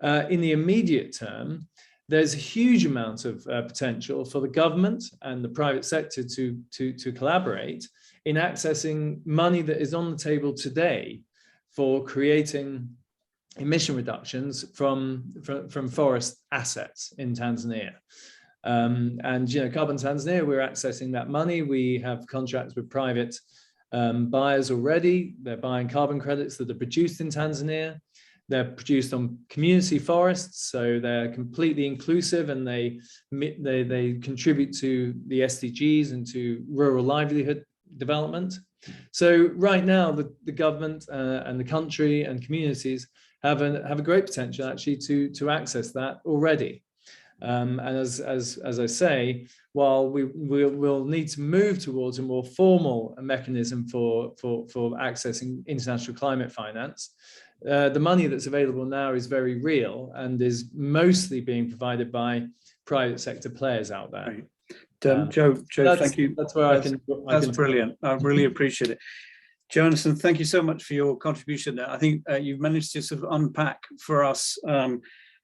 in the immediate term, there's a huge amount of potential for the government and the private sector to collaborate in accessing money that is on the table today for creating emission reductions from forest assets in Tanzania. Carbon Tanzania, we're accessing that money. We have contracts with private buyers already. They're buying carbon credits that are produced in Tanzania. They're produced on community forests, so they're completely inclusive, and they contribute to the SDGs and to rural livelihood development. So right now, the government and the country and communities have a great potential actually to access that already. And as I say, while we'll need to move towards a more formal mechanism for accessing international climate finance, the money that's available now is very real and is mostly being provided by private sector players out there. Right. Joe, thank you. That's where that's brilliant. I really appreciate it. Jonathan, thank you so much for your contribution there. I think you've managed to sort of unpack for us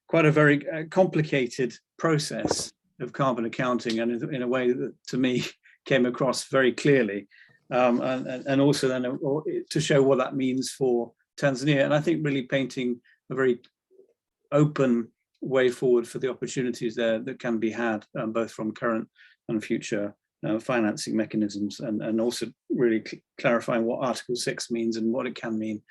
quite a very complicated process of carbon accounting, and in a way that to me came across very clearly, and also then to show what that means for Tanzania, and I think really painting a very open way forward for the opportunities there that can be had, both from current and future financing mechanisms, and also really clarifying what Article 6 means and what it can mean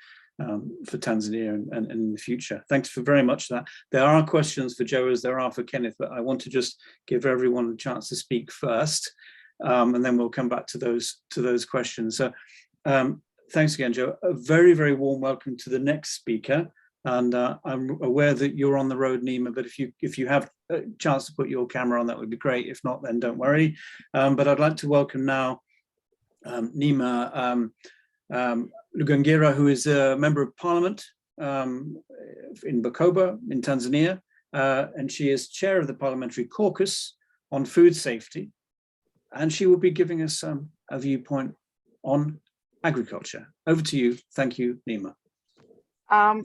for Tanzania and in the future. Thanks very much for that. There are questions for Joe, as there are for Kenneth, but I want to just give everyone a chance to speak first, and then we'll come back to those questions. So thanks again, Joe. A very, very warm welcome to the next speaker. And I'm aware that you're on the road, Nima, but if you have a chance to put your camera on, that would be great. If not, then don't worry. But I'd like to welcome now Nima Lugangira, who is a member of parliament in Bukoba in Tanzania, and she is chair of the parliamentary caucus on food safety, and she will be giving us a viewpoint on agriculture. Over to you. Thank you, Nima.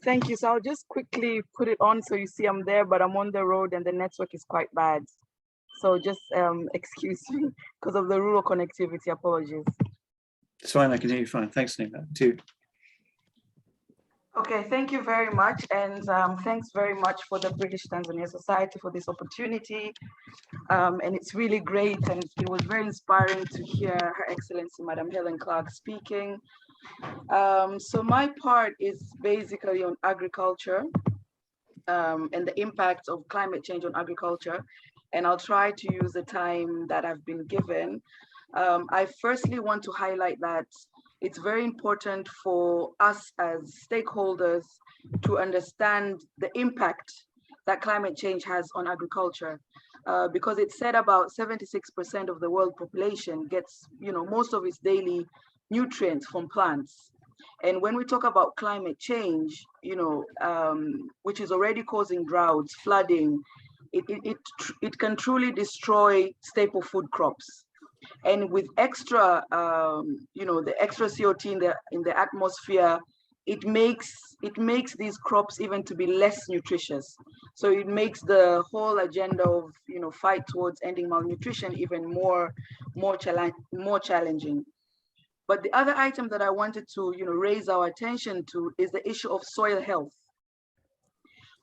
Thank you. So I'll just quickly put it on so you see I'm there, but I'm on the road and the network is quite bad. So just excuse me because of the rural connectivity. Apologies. It's fine, I can hear you fine. Thanks, Nina, too. Okay, thank you very much. And thanks very much for the British Tanzania Society for this opportunity. And it's really great. And it was very inspiring to hear Her Excellency, Madam Helen Clark speaking. So my part is basically on agriculture and the impact of climate change on agriculture. And I'll try to use the time that I've been given. I firstly want to highlight that it's very important for us as stakeholders to understand the impact that climate change has on agriculture, because it's said about 76% of the world population gets, most of its daily nutrients from plants. And when we talk about climate change, which is already causing droughts, flooding, it can truly destroy staple food crops. And with extra, the extra CO2 in the atmosphere, it makes these crops even to be less nutritious. So it makes the whole agenda of fight towards ending malnutrition even more challenging. But the other item that I wanted to raise our attention to is the issue of soil health.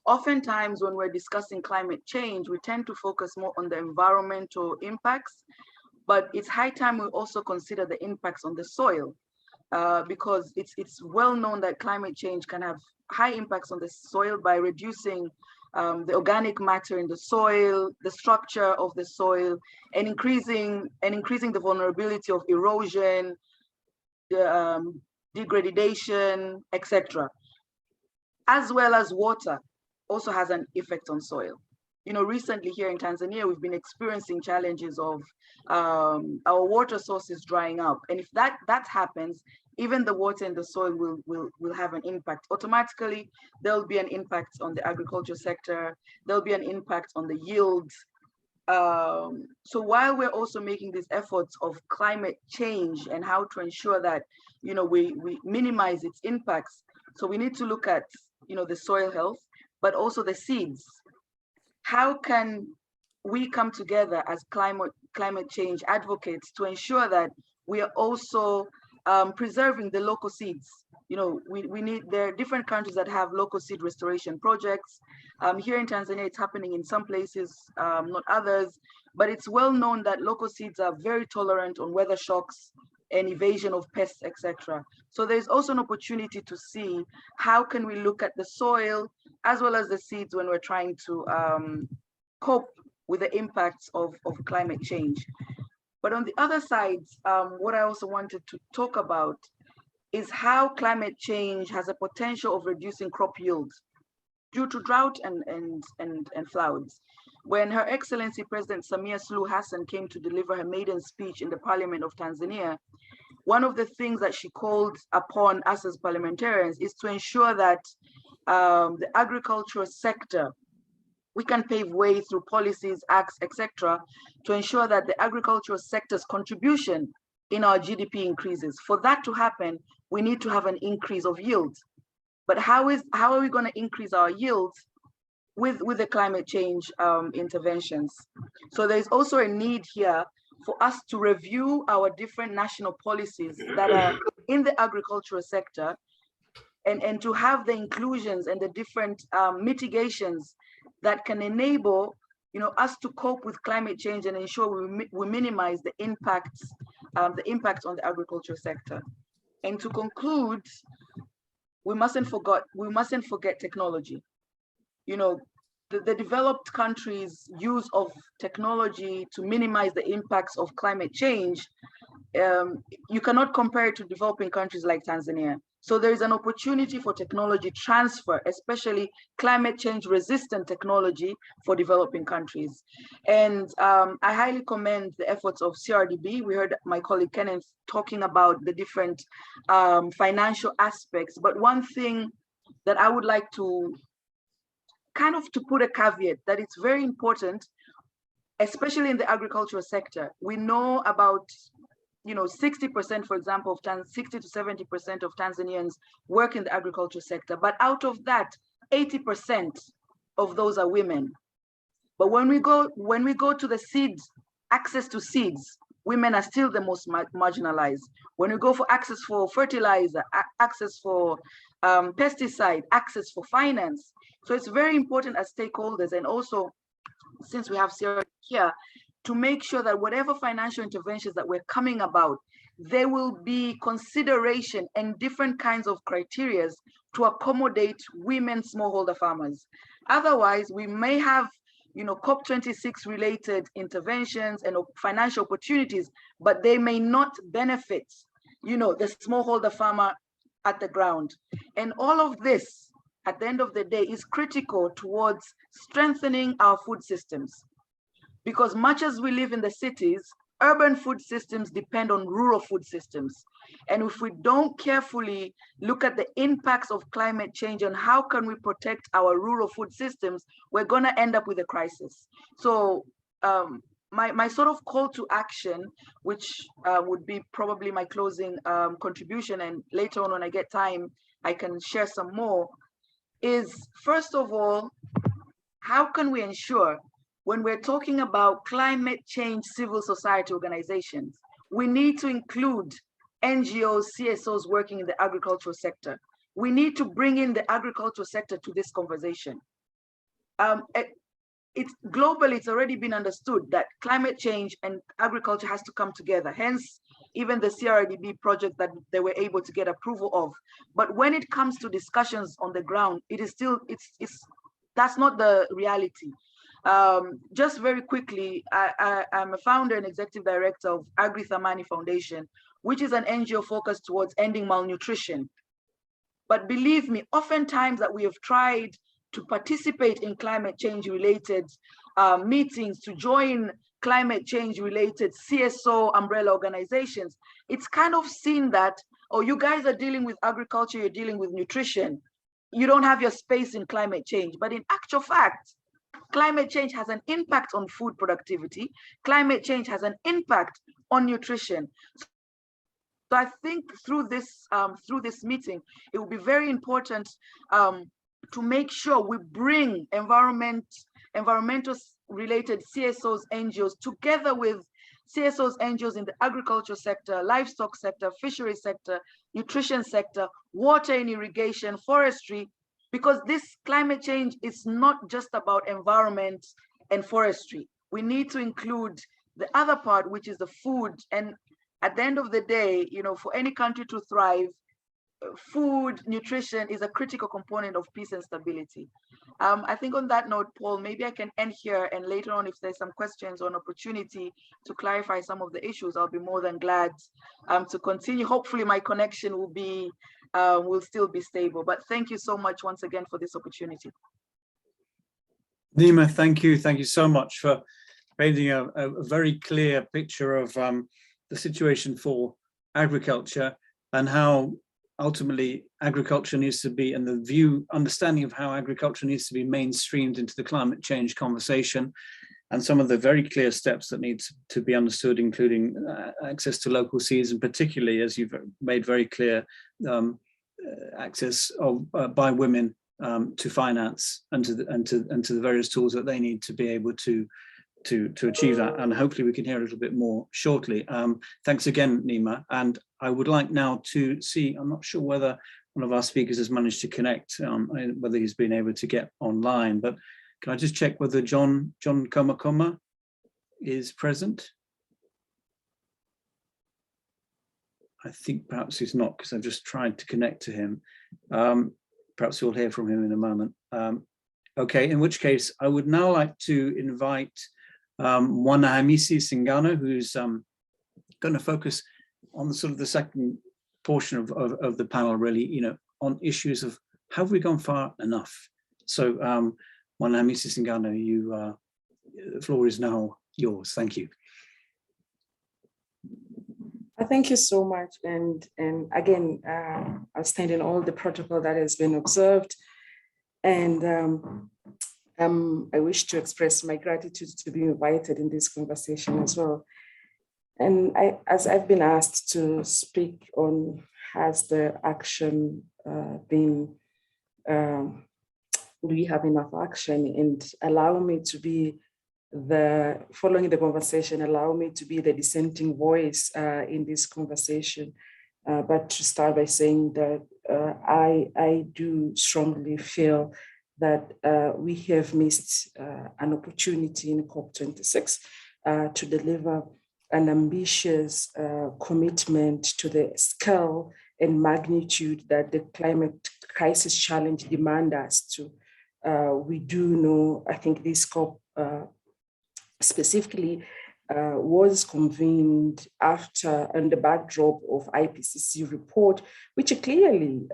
Oftentimes when we're discussing climate change, we tend to focus more on the environmental impacts, but it's high time we also consider the impacts on the soil, because it's well known that climate change can have high impacts on the soil by reducing the organic matter in the soil, the structure of the soil, and increasing the vulnerability of erosion, the degradation, etc. As well as water also has an effect on soil. Recently here in Tanzania, we've been experiencing challenges of our water sources drying up. And if that happens, even the water in the soil will have an impact. Automatically, there'll be an impact on the agriculture sector. There'll be an impact on the yields. So while we're also making these efforts of climate change and how to ensure that, we minimize its impacts, so we need to look at, the soil health, but also the seeds. How can we come together as climate change advocates to ensure that we are also preserving the local seeds? There are different countries that have local seed restoration projects. Here in Tanzania, it's happening in some places, not others, but it's well known that local seeds are very tolerant on weather shocks and evasion of pests, etc. So there's also an opportunity to see how can we look at the soil as well as the seeds when we're trying to cope with the impacts of climate change. But on the other side, what I also wanted to talk about is how climate change has a potential of reducing crop yields due to drought and floods. When Her Excellency President Samia Suluhu Hassan came to deliver her maiden speech in the Parliament of Tanzania, one of the things that she called upon us as parliamentarians is to ensure that the agricultural sector, we can pave way through policies, acts, etc., to ensure that the agricultural sector's contribution in our GDP increases. For that to happen, we need to have an increase of yields. But how are we going to increase our yields with the climate change interventions? So there's also a need here for us to review our different national policies that are in the agricultural sector, and to have the inclusions and the different mitigations that can enable us to cope with climate change and ensure we minimize the impacts on the agriculture sector. And to conclude, we mustn't forget technology. The developed countries' use of technology to minimize the impacts of climate change, you cannot compare it to developing countries like Tanzania. So there is an opportunity for technology transfer, especially climate change resistant technology for developing countries. And I highly commend the efforts of CRDB. We heard my colleague Kenneth talking about the different financial aspects, but one thing that I would like to to put a caveat that it's very important, especially in the agricultural sector. We know about 60%, for example, of 60 to 70% of Tanzanians work in the agriculture sector, but out of that, 80% of those are women. But when we go to the seeds, access to seeds, women are still the most marginalized. When we go for access for fertilizer, access for pesticide, access for finance. So it's very important as stakeholders, and also since we have Sierra here, to make sure that whatever financial interventions that we're coming about, there will be consideration and different kinds of criteria to accommodate women smallholder farmers. Otherwise, we may have COP26 related interventions and financial opportunities, but they may not benefit, the smallholder farmer at the ground. And all of this, at the end of the day, is critical towards strengthening our food systems. Because much as we live in the cities, urban food systems depend on rural food systems. And if we don't carefully look at the impacts of climate change and how can we protect our rural food systems, we're going to end up with a crisis. So my sort of call to action, which would be probably my closing contribution, and later on when I get time, I can share some more, is first of all, how can we ensure when we're talking about climate change civil society organizations, we need to include NGOs, CSOs working in the agricultural sector. We need to bring in the agricultural sector to this conversation. Globally, it's already been understood that climate change and agriculture has to come together. Hence, even the CRDB project that they were able to get approval of. But when it comes to discussions on the ground, it is still, that's not the reality. Just very quickly, I'm a founder and executive director of Agri Thamani Foundation, which is an NGO focused towards ending malnutrition. But believe me, oftentimes that we have tried to participate in climate change related meetings, to join climate change related CSO umbrella organizations, it's kind of seen that, oh, you guys are dealing with agriculture, you're dealing with nutrition, you don't have your space in climate change. But in actual fact, climate change has an impact on food productivity. Climate change has an impact on nutrition. So I think through this meeting, it will be very important to make sure we bring environmental related CSOs, NGOs, together with CSOs, NGOs in the agriculture sector, livestock sector, fishery sector, nutrition sector, water and irrigation, forestry, because this climate change is not just about environment and forestry. We need to include the other part, which is the food. And at the end of the day, for any country to thrive, food, nutrition is a critical component of peace and stability. I think on that note, Paul, maybe I can end here, and later on, if there's some questions or an opportunity to clarify some of the issues, I'll be more than glad to continue. Hopefully my connection will still be stable, but thank you so much once again for this opportunity. Nima, thank you. Thank you so much for painting a very clear picture of the situation for agriculture and how ultimately agriculture needs to be, and the understanding of how agriculture needs to be mainstreamed into the climate change conversation, and some of the very clear steps that need to be understood, including access to local seeds, and particularly, as you've made very clear, access by women to finance and to the various tools that they need to be able to achieve that. And hopefully we can hear a little bit more shortly. Thanks again, Nima. And I would like now to see, I'm not sure whether one of our speakers has managed to connect, whether he's been able to get online, but can I just check whether John Komakoma is present? I think perhaps he's not, because I've just tried to connect to him. Perhaps we'll hear from him in a moment. Okay, in which case I would now like to invite Mwanahamisi Singano, who's going to focus on the sort of the second portion of the panel, really, on issues of have we gone far enough? So Mwanahamisi Singano, the floor is now yours. Thank you. Thank you so much. And again, I stand in all the protocol that has been observed. And I wish to express my gratitude to be invited in this conversation as well. And as I've been asked to speak on, has the action been, do we have enough action? And allow me to be following the conversation, allow me to be the dissenting voice in this conversation. But to start by saying that I do strongly feel that we have missed an opportunity in COP26 to deliver an ambitious commitment to the scale and magnitude that the climate crisis challenge demand us to. We do know, I think this COP specifically was convened after on the backdrop of IPCC report, which clearly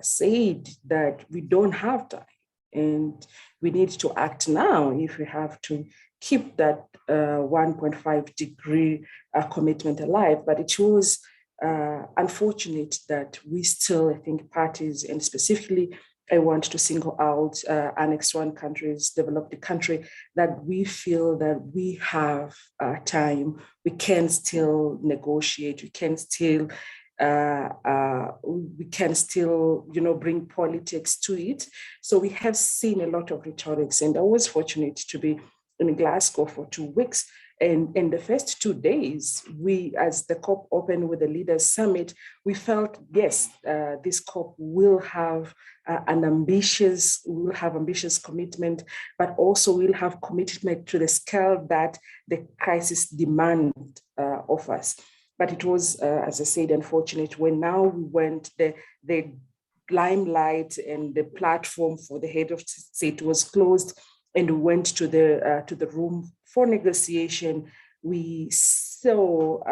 said that we don't have time and we need to act now if we have to keep that 1.5 degree commitment alive. But it was unfortunate that we still, I think, parties, and specifically I want to single out Annex 1 countries, developed country, that we feel that we have time, we can still negotiate, we can still, bring politics to it. So we have seen a lot of rhetorics, and I was fortunate to be in Glasgow for 2 weeks. And in the first 2 days, we, as the COP opened with the Leaders Summit, we felt, yes, this COP will have ambitious commitment, but also will have commitment to the scale that the crisis demand of us. But it was, as I said, unfortunate when now we went, the limelight and the platform for the head of state was closed, and we went to the room for negotiation. We saw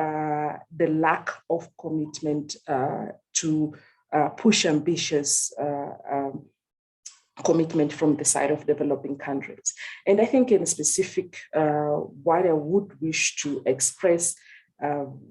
the lack of commitment to push ambitious commitment from the side of developing countries. And I think in specific, what I would wish to express,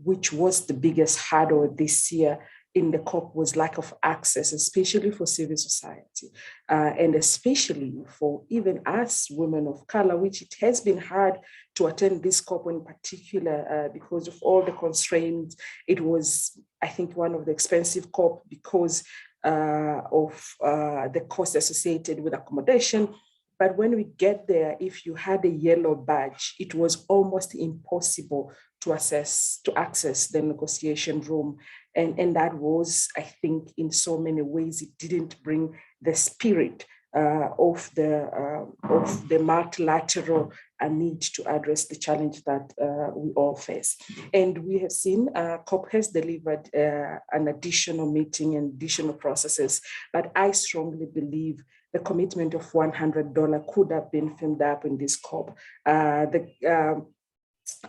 which was the biggest hurdle this year in the COP, was lack of access, especially for civil society, and especially for even us women of color, which it has been hard to attend this COP in particular because of all the constraints. It was, I think, one of the expensive COP because of the cost associated with accommodation. But when we get there, if you had a yellow badge, it was almost impossible to access the negotiation room. And that was, I think, in so many ways, it didn't bring the spirit of the multilateral need to address the challenge that we all face. And we have seen COP has delivered an additional meeting and additional processes, but I strongly believe the commitment of $100 could have been firmed up in this COP. The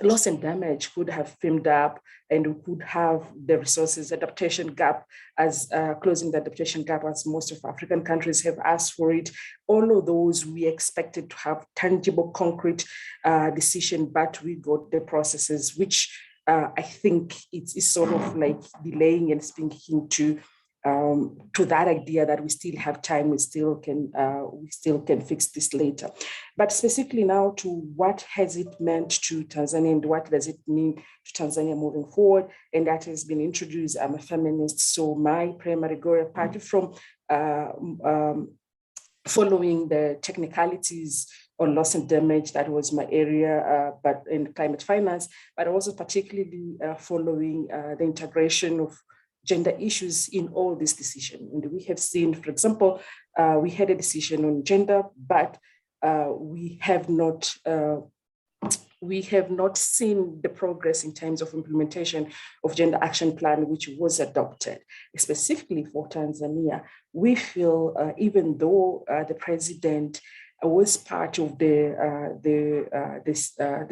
loss and damage could have firmed up, and we could have the resources adaptation gap as closing the adaptation gap, as most of African countries have asked for it. All of those we expected to have tangible, concrete decision, but we got the processes, which I think it's sort of like delaying and speaking to that idea that we still have time, we still can fix this later. But specifically now to what has it meant to Tanzania and what does it mean to Tanzania moving forward? And that has been introduced. I'm a feminist, so my primary goal, apart from following the technicalities on loss and damage, that was my area, but in climate finance, but also particularly following the integration of gender issues in all this decision. And we have seen, for example, we had a decision on gender, but we have not seen the progress in terms of implementation of gender action plan, which was adopted. Specifically for Tanzania, we feel even though the president was part of the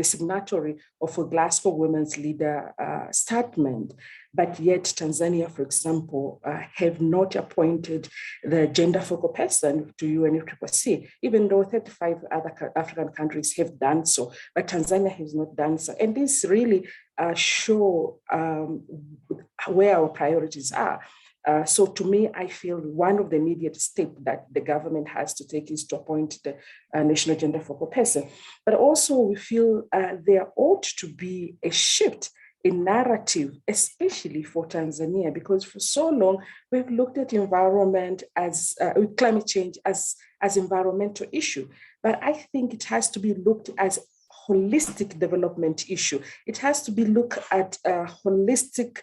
signatory of a Glasgow Women's Leader statement, but yet Tanzania, for example, have not appointed the gender focal person to UNFCCC, even though 35 other African countries have done so, but Tanzania has not done so. And this really show where our priorities are. So to me, I feel one of the immediate steps that the government has to take is to appoint the national gender focal person. But also we feel there ought to be a shift a narrative, especially for Tanzania, because for so long we've looked at environment as climate change as environmental issue. But I think it has to be looked as holistic development issue. It has to be looked at a holistic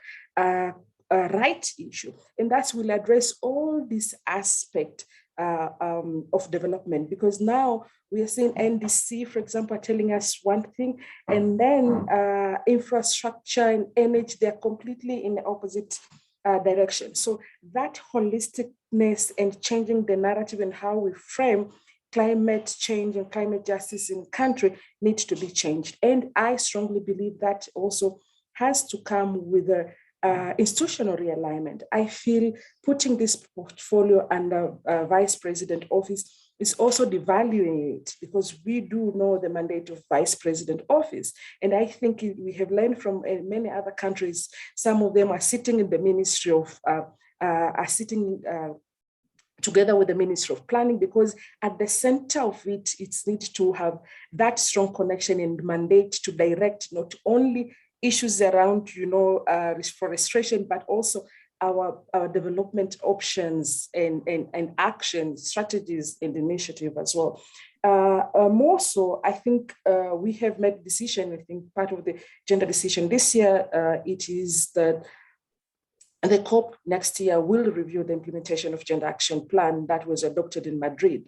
right issue, and that will address all these aspects of development, because now we are seeing NDC, for example, telling us one thing, and then infrastructure and energy, they're completely in the opposite direction. So that holisticness and changing the narrative and how we frame climate change and climate justice in the country needs to be changed. And I strongly believe that also has to come with a institutional realignment. I feel putting this portfolio under Vice President office is also devaluing it, because we do know the mandate of Vice President office. And I think we have learned from many other countries, some of them are sitting in the Ministry of, together with the Ministry of Planning, because at the center of it, it needs to have that strong connection and mandate to direct not only issues around, reforestation, but also our development options and action strategies and initiative as well. More so, I think we have made decision. I think part of the gender decision this year, it is that the COP next year will review the implementation of Gender Action Plan that was adopted in Madrid.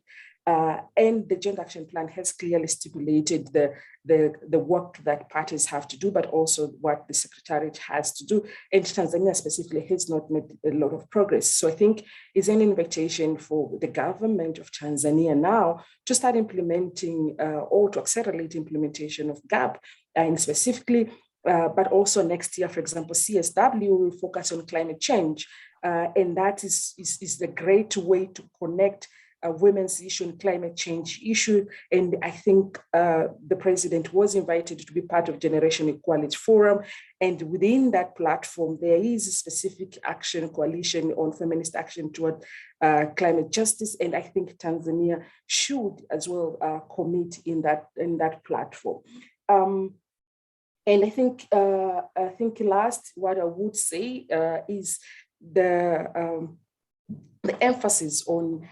And the Gender Action Plan has clearly stipulated the work that parties have to do, but also what the Secretariat has to do. And Tanzania specifically has not made a lot of progress. So I think it's an invitation for the government of Tanzania now to start implementing or to accelerate implementation of GAP, and specifically, but also next year, for example, CSW will focus on climate change. And that is the great way to connect women's issue and climate change issue. And I think the president was invited to be part of Generation Equality Forum. And within that platform, there is a specific action coalition on feminist action toward climate justice. And I think Tanzania should as well commit in that platform. And I think last, what I would say is the emphasis on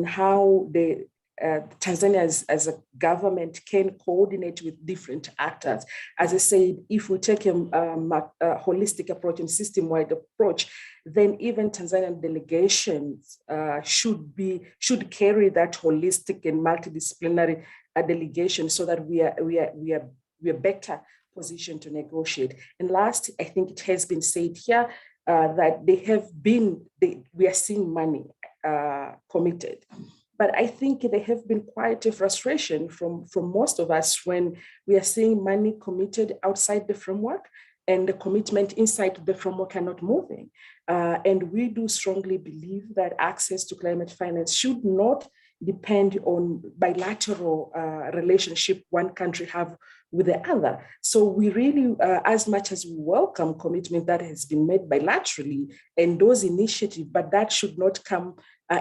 how the Tanzania as a government can coordinate with different actors. As I said, if we take a holistic approach and system-wide approach, then even Tanzanian delegations should carry that holistic and multidisciplinary delegation, so that we are better positioned to negotiate. And last, I think it has been said here that we are seeing money committed. But I think there have been quite a frustration from most of us when we are seeing money committed outside the framework and the commitment inside the framework are not moving. And we do strongly believe that access to climate finance should not depend on bilateral relationship one country have with the other. So we really, as much as we welcome commitment that has been made bilaterally and those initiatives, but that should not come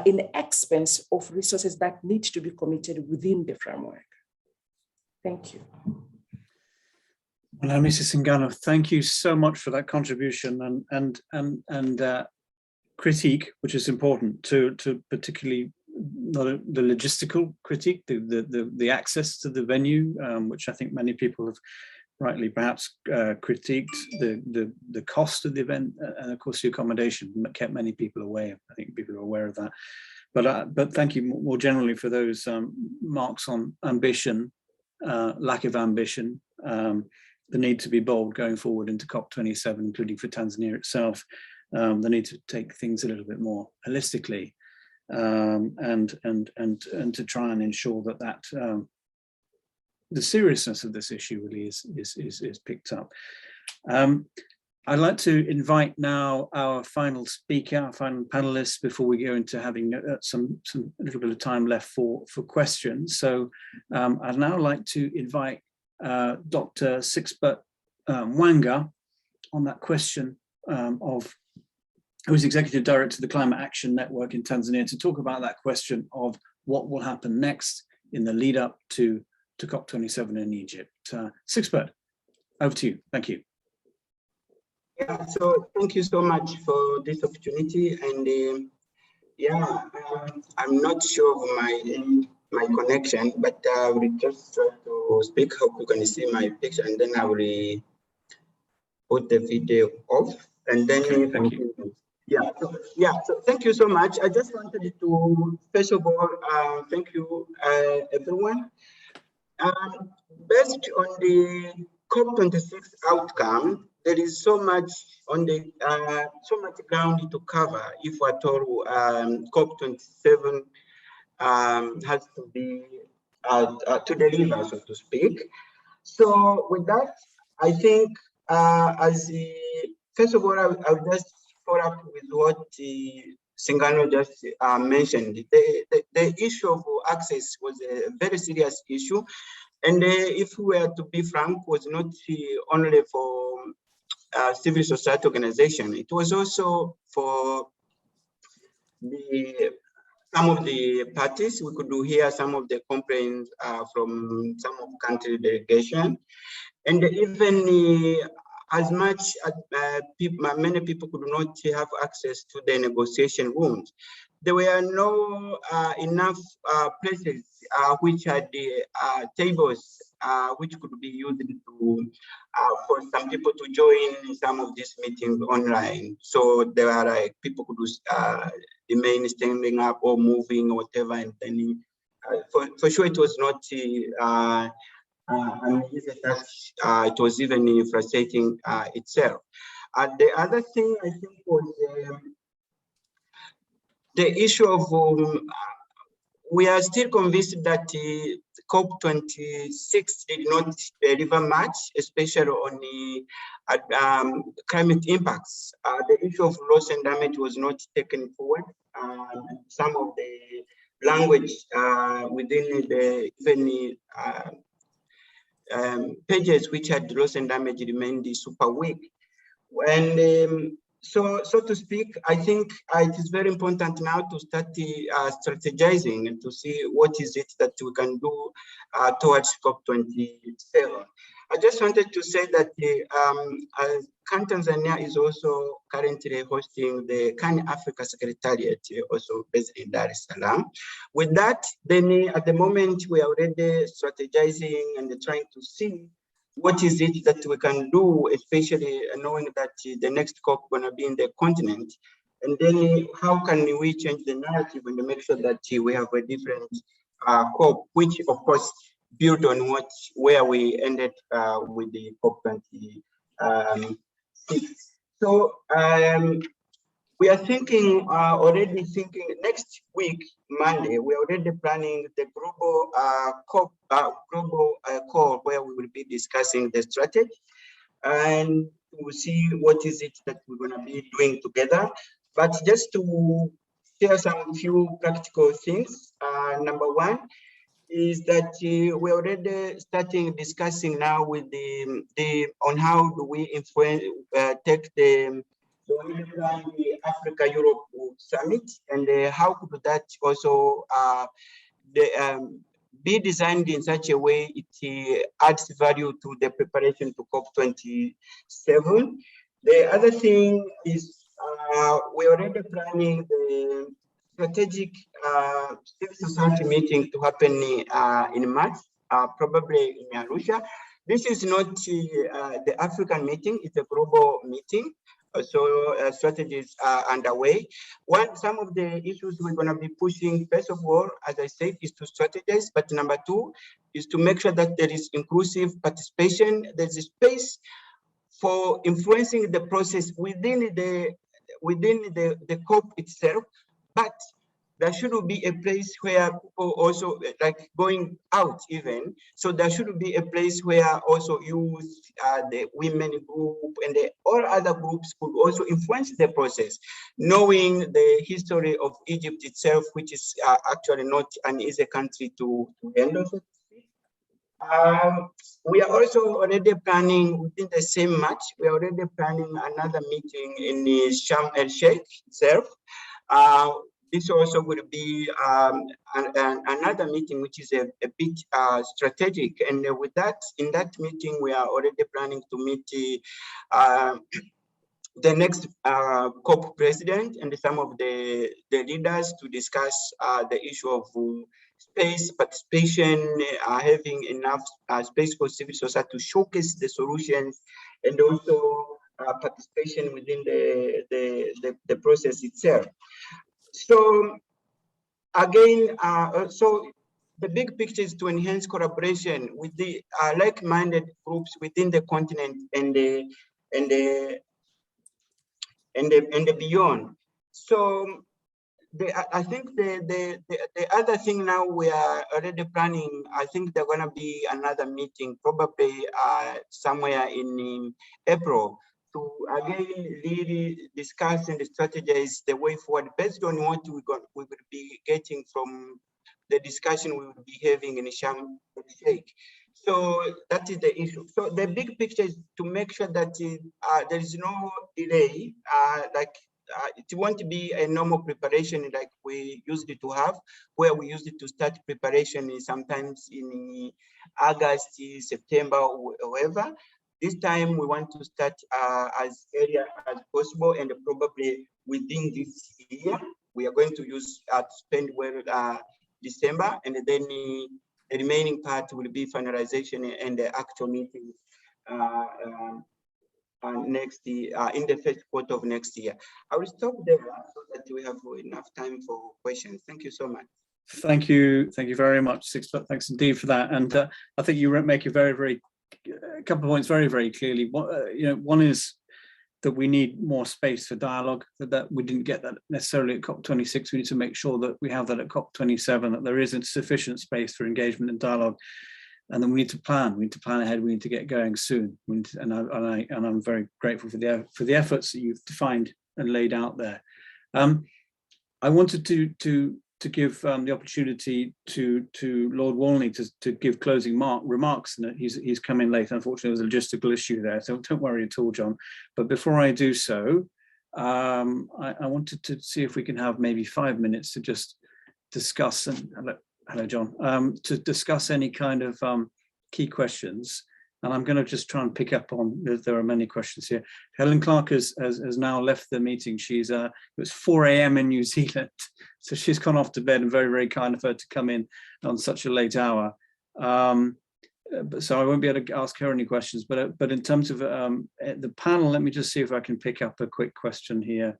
in the expense of resources that need to be committed within the framework. Thank you. Well, Mrs. Singano, thank you so much for that contribution and critique, which is important to particularly not the logistical critique, the access to the venue, which I think many people have rightly perhaps critiqued, the cost of the event, and of course the accommodation kept many people away. I think people are aware of that. But thank you more generally for those marks on ambition, lack of ambition, the need to be bold going forward into COP27, including for Tanzania itself, the need to take things a little bit more holistically, and to try and ensure that the seriousness of this issue really is picked up. I'd like to invite now our final speaker, our final panelist, before we go into having a little bit of time left for questions. So I'd now like to invite Dr. Sixbert Mwanga on that question who's Executive Director of the Climate Action Network in Tanzania, to talk about that question of what will happen next in the lead up to COP27 in Egypt. Sixbert, over to you. Thank you. Yeah, so thank you so much for this opportunity. And I'm not sure of my connection, but I will just try to speak. Hope you can see my picture, and then I will put the video off, and then Thank you. So thank you so much. I just wanted to, first of all, thank you, everyone. Based on the COP26 outcome, there is so much on the so much ground to cover if at all COP27 has to be to deliver, so to speak. So with that, I think first of all, I'll just follow up with what Singano just mentioned. The issue of access was a very serious issue. And if we were to be frank, was not only for civil society organization, it was also for some of the parties. We could hear some of the complaints from some of country delegation. And even as much as many people could not have access to the negotiation rooms, there were no enough places which had the tables which could be used to for some people to join some of these meetings online. So there are like people who remain standing up or moving or whatever, and then for sure it was not an easy task. It was even frustrating itself. The other thing I think was the issue of we are still convinced that COP26 did not deliver much, especially on the climate impacts. The issue of loss and damage was not taken forward. Some of the language within the even pages which had loss and damage remained super weak. And so to speak, I think it is very important now to start strategizing and to see what is it that we can do towards COP27. I just wanted to say that Tanzania is also currently hosting the CAN Africa Secretariat, also based in Dar es Salaam. With that, then at the moment we are already strategizing and trying to see what is it that we can do, especially knowing that the next COP is going to be in the continent. And then how can we change the narrative and make sure that we have a different COP, which of course build on where we ended with the COP26. So we are already thinking next week, Monday, we're already planning the global COP, call where we will be discussing the strategy and we'll see what is it that we're going to be doing together. But just to share some few practical things, number one is that we're already starting discussing now with on how do we influence, take the Africa Europe Summit, and how could that also be designed in such a way it adds value to the preparation to COP27. The other thing is we're already planning the strategic civil society meeting to happen in March, probably in Arusha. This is not the African meeting, it's a global meeting. So strategies are underway. Some of the issues we're going to be pushing, first of all, as I said, is to strategize. But number two is to make sure that there is inclusive participation. There's a space for influencing the process within the COP itself. But there should be a place where people also like going out even. So there should be a place where also youth, the women group and all other groups could also influence the process, knowing the history of Egypt itself, which is actually not an easy country to handle. We are also already planning within the same March, we are already planning another meeting in the Sharm el Sheikh itself. This also will be another meeting, which is a bit strategic. And with that, in that meeting, we are already planning to meet the next COP president and some of the leaders to discuss the issue of space participation, having enough space for civil society to showcase the solutions, and also participation within the process itself. So again, so the big picture is to enhance collaboration with the like-minded groups within the continent and the beyond. So I think the other thing now we are already planning, I think there's going to be another meeting probably somewhere in April to again really discuss and strategize the way forward based on what we will be getting from the discussion we will be having in Sharm el-Sheikh. So that is the issue. So the big picture is to make sure that there is no delay, it won't be a normal preparation like we used to have, where we used to start preparation sometimes in August, September, or whatever. This time we want to start as early as possible, and probably within this year, we are going to use spend well December, and then the remaining part will be finalization and the actual meetings next year, in the first quarter of next year. I will stop there so that we have enough time for questions. Thank you so much. Thank you very much, Sixbert. Thanks indeed for that. And I think you make a a couple of points very clearly. One is that we need more space for dialogue. That we didn't get that necessarily at COP26. We need to make sure that we have that at COP27. That there isn't sufficient space for engagement and dialogue. And then we need to plan. We need to plan ahead. We need to get going soon. And I'm very grateful for the efforts that you've defined and laid out there. I wanted to give the opportunity to Lord Walney to give closing remarks. And he's come in late. Unfortunately, there's a logistical issue there, so don't worry at all, John. But before I do so, I wanted to see if we can have maybe 5 minutes to just discuss and hello, John, to discuss any kind of key questions. And I'm going to just try and pick up on, there are many questions here. Helen Clark has now left the meeting. It was 4 a.m. in New Zealand, so she's gone off to bed, and very kind of her to come in on such a late hour. So I won't be able to ask her any questions, but in terms of the panel, let me just see if I can pick up a quick question here.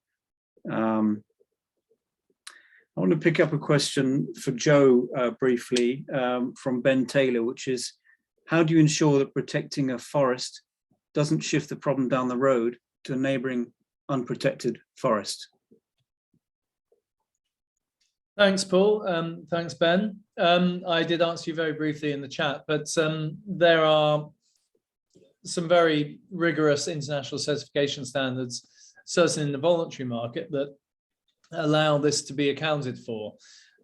I want to pick up a question for Joe briefly from Ben Taylor, which is, how do you ensure that protecting a forest doesn't shift the problem down the road to a neighbouring unprotected forest? Thanks, Paul. Thanks, Ben. I did answer you very briefly in the chat, but there are some very rigorous international certification standards, certainly in the voluntary market, that allow this to be accounted for.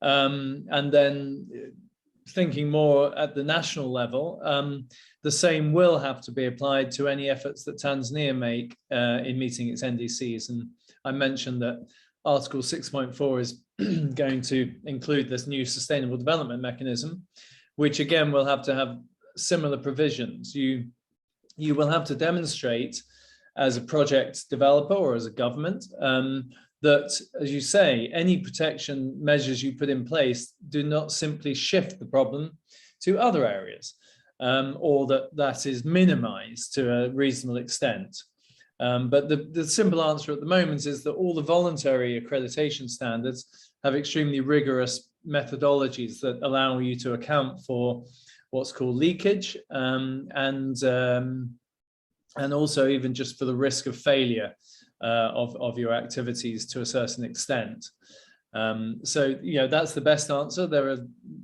And then thinking more at the national level, the same will have to be applied to any efforts that Tanzania make in meeting its NDCs. And I mentioned that Article 6.4 is going to include this new sustainable development mechanism, which again will have to have similar provisions. You will have to demonstrate as a project developer or as a government that, as you say, any protection measures you put in place do not simply shift the problem to other areas, or that is minimized to a reasonable extent. But the simple answer at the moment is that all the voluntary accreditation standards have extremely rigorous methodologies that allow you to account for what's called leakage, and also even just for the risk of failure of your activities to a certain extent. So, that's the best answer. There are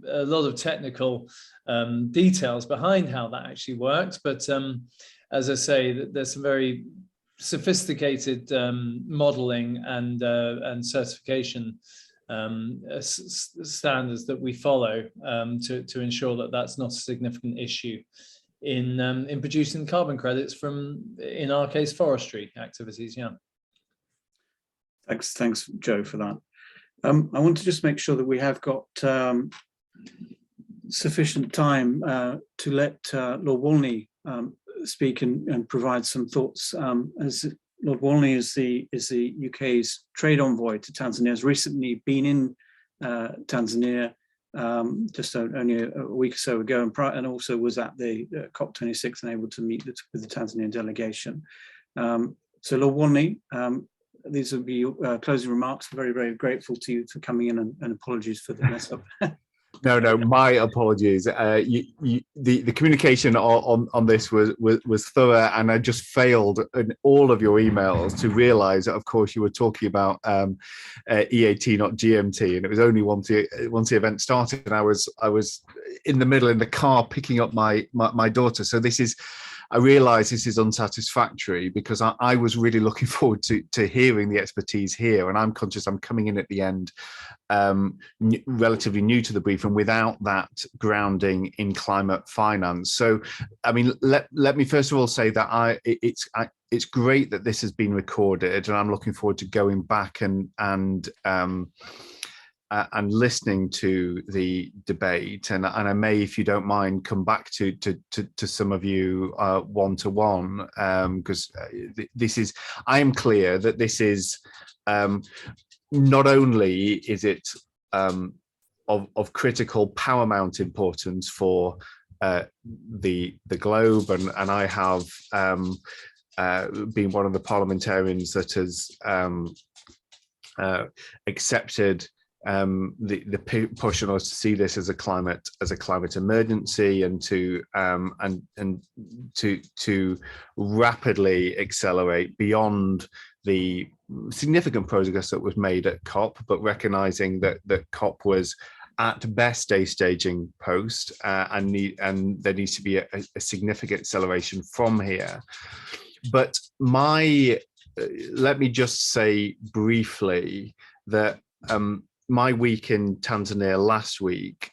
a lot of technical details behind how that actually works, but as I say, there's some very sophisticated modeling and certification standards that we follow to ensure that that's not a significant issue in producing carbon credits from, in our case, forestry activities. Yeah. Thanks, Joe, for that. I want to just make sure that we have got sufficient time to let Lord Walney speak and provide some thoughts. As Lord Walmley is the UK's trade envoy to Tanzania, has recently been in Tanzania just only a week or so ago, and also was at the COP26 and able to meet with the Tanzanian delegation. So Lord Walmley, these will be your closing remarks. Very, very grateful to you for coming in, and apologies for the mess up. No, my apologies. The communication on this was thorough, and I just failed in all of your emails to realise that, of course, you were talking about EAT, not GMT, and it was only once the event started, and I was in the middle in the car picking up my daughter. So I realise this is unsatisfactory, because I was really looking forward to hearing the expertise here, and I'm conscious I'm coming in at the end, relatively new to the brief and without that grounding in climate finance. So, I mean, let me first of all say that it's great that this has been recorded, and I'm looking forward to going back and listening to the debate, and I may, if you don't mind, come back to some of you one-to-one, because I am clear that this is not only is it of critical paramount importance for the globe, and I have been one of the parliamentarians that has accepted the push on us to see this as a climate emergency, and to rapidly accelerate beyond the significant progress that was made at COP, but recognizing that COP was at best a staging post, and there needs to be a significant acceleration from here. But let me just say briefly that my week in Tanzania last week,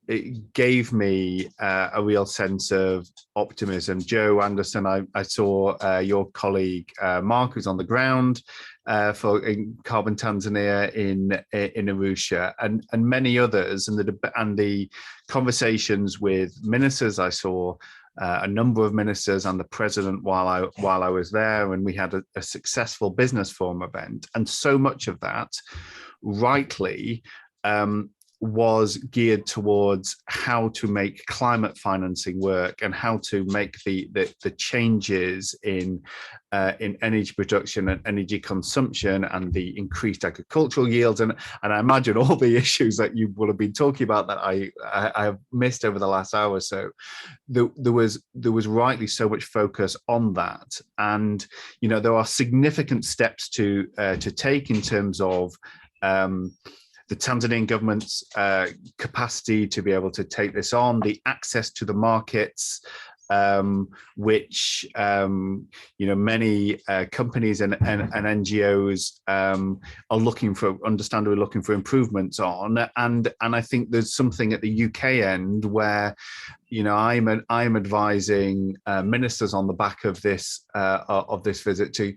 it gave me a real sense of optimism. Joe Anderson, I saw your colleague Mark, who's on the ground in Carbon Tanzania in Arusha, and many others, and the conversations with ministers. I saw a number of ministers and the president while I was there, and we had a successful business forum event, and so much of that rightly was geared towards how to make climate financing work, and how to make the changes in energy production and energy consumption, and the increased agricultural yields, and I imagine all the issues that you will have been talking about that I have missed over the last hour or so. There was rightly so much focus on that, and there are significant steps to take in terms of the Tanzanian government's capacity to be able to take this on, the access to the markets, which many companies and NGOs are understandably looking for improvements on, and I think there's something at the UK end where I'm advising ministers on the back of this visit to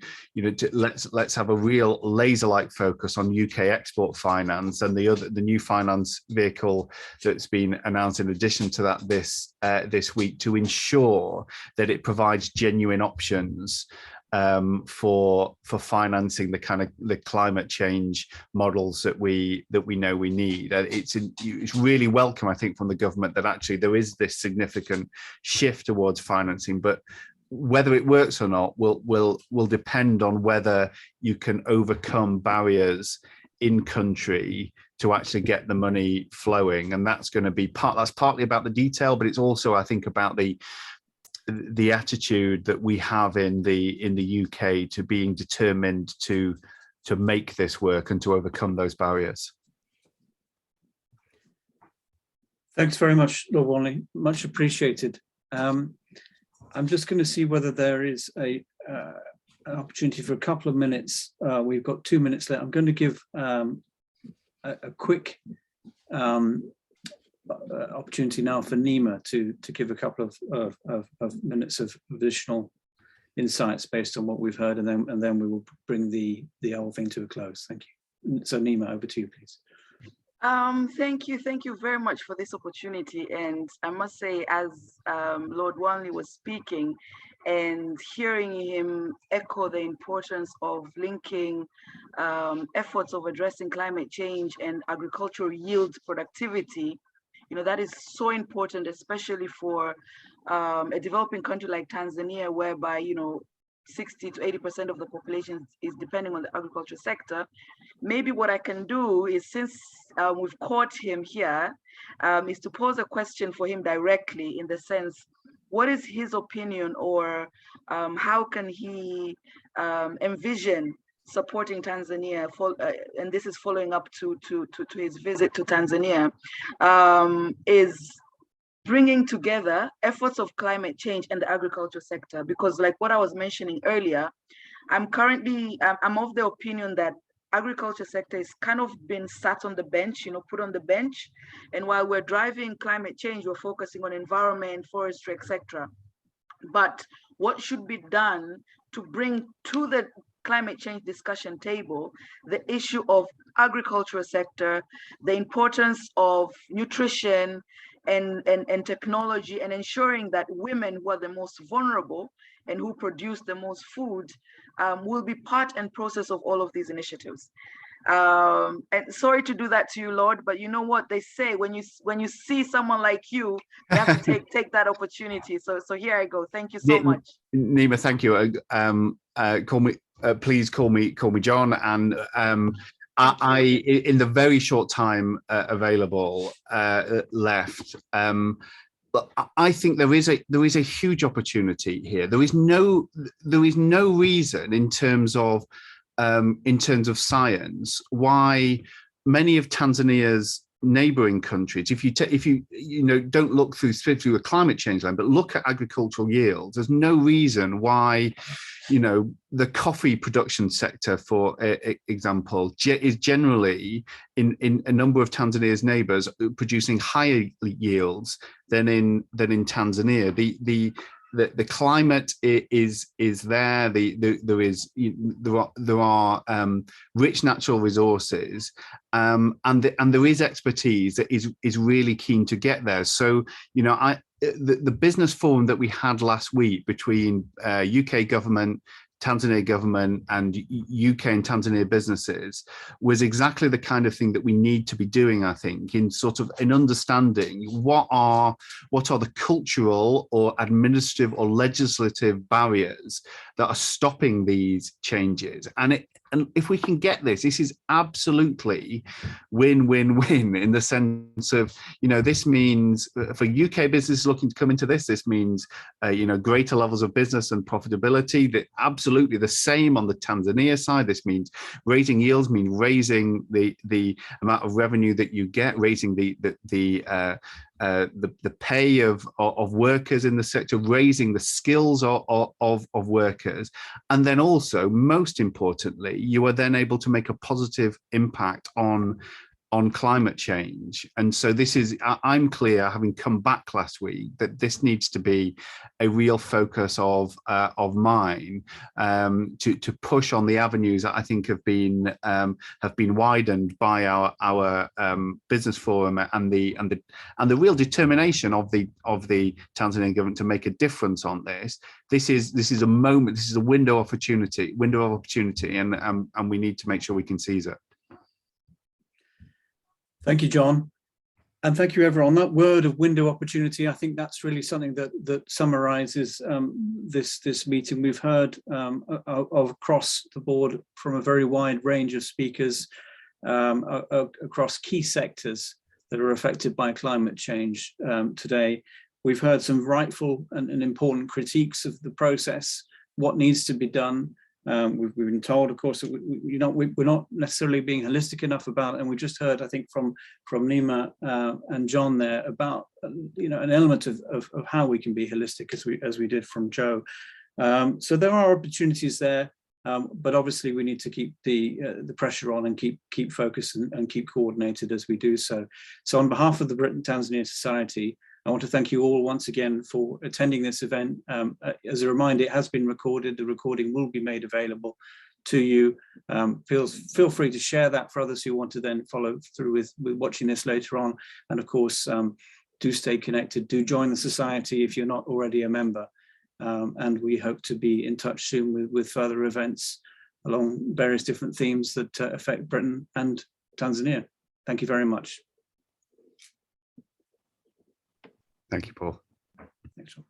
let's have a real laser-like focus on UK export finance, and the new finance vehicle that's been announced in addition to that this week, to ensure that it provides genuine options for financing the climate change models that we know we need. It's really welcome, I think, from the government that actually there is this significant shift towards financing, but whether it works or not will depend on whether you can overcome barriers in country to actually get the money flowing, and that's going to be that's partly about the detail, but it's also, I think, about the attitude that we have in the UK to being determined to make this work and to overcome those barriers. Thanks very much, Lord Walmley. Much appreciated. I'm just going to see whether there is an opportunity for a couple of minutes. We've got 2 minutes left. I'm going to give a quick opportunity now for Nima to give a couple of minutes of additional insights based on what we've heard, and then we will bring the whole thing to a close. Thank you. So Nima, over to you, please. Thank you very much for this opportunity. And I must say, as Lord Walmley was speaking, and hearing him echo the importance of linking efforts of addressing climate change and agricultural yield productivity, that is so important, especially for a developing country like Tanzania, whereby 60 to 80% of the population is depending on the agriculture sector. Maybe what I can do is, since we've caught him here, is to pose a question for him directly, in the sense, what is his opinion, or how can he envision supporting Tanzania, and this is following up to his visit to Tanzania, is bringing together efforts of climate change and the agriculture sector. Because like what I was mentioning earlier, I'm of the opinion that agriculture sector is kind of been sat on the bench, put on the bench. And while we're driving climate change, we're focusing on environment, forestry, etc. But what should be done to bring to the climate change discussion table the issue of agricultural sector, the importance of nutrition and technology, and ensuring that women, who are the most vulnerable and who produce the most food, will be part and process of all of these initiatives. And sorry to do that to you, Lord, but you know what they say, when you see someone like you have to take that opportunity. So here I go. Thank you so much. Nima, thank you. Please call me John. And I in the very short time available left, but I think there is a huge opportunity here. There is no reason in terms of science why many of Tanzania's neighboring countries, if you don't look through a climate change lens, but look at agricultural yields, there's no reason why the coffee production sector, for example, is generally in a number of Tanzania's neighbors producing higher yields than in Tanzania. The climate is there. There are rich natural resources, and there is expertise that is really keen to get there. So the business forum that we had last week between UK government, Tanzania government, and UK and Tanzania businesses was exactly the kind of thing that we need to be doing, I think, in understanding what are the cultural or administrative or legislative barriers that are stopping these changes. And if we can get this is absolutely win-win-win, in the sense of, this means for UK business looking to come into this means, greater levels of business and profitability. That absolutely the same on the Tanzania side. This means raising yields, means raising the amount of revenue that you get, raising the pay of workers in the sector, raising the skills of workers, and then also, most importantly, you are then able to make a positive impact on climate change. And so I'm clear, having come back last week, that this needs to be a real focus of mine, to push on the avenues that I think have been widened by our business forum and the real determination of the Tanzanian government to make a difference on this. This is a moment. This is a window of opportunity, and we need to make sure we can seize it. Thank you, John. And thank you, everyone. That word of window opportunity, I think that's really something that summarizes this meeting. We've heard across the board from a very wide range of speakers across key sectors that are affected by climate change today. We've heard some rightful and important critiques of the process, what needs to be done. We've been told, of course, that we're not necessarily being holistic enough about it, and we just heard, I think, from Nima and John there about an element of how we can be holistic, as we did from Joe. So there are opportunities there, but obviously we need to keep the pressure on and keep focused and keep coordinated as we do so. So on behalf of the Britain-Tanzania Society, I want to thank you all once again for attending this event. As a reminder, it has been recorded. The recording will be made available to you. Feel free to share that for others who want to then follow through with watching this later on. And of course, do stay connected. Do join the society if you're not already a member. and we hope to be in touch soon with further events along various different themes that affect Britain and Tanzania. Thank you very much. Thank you, Paul. Thanks, Paul.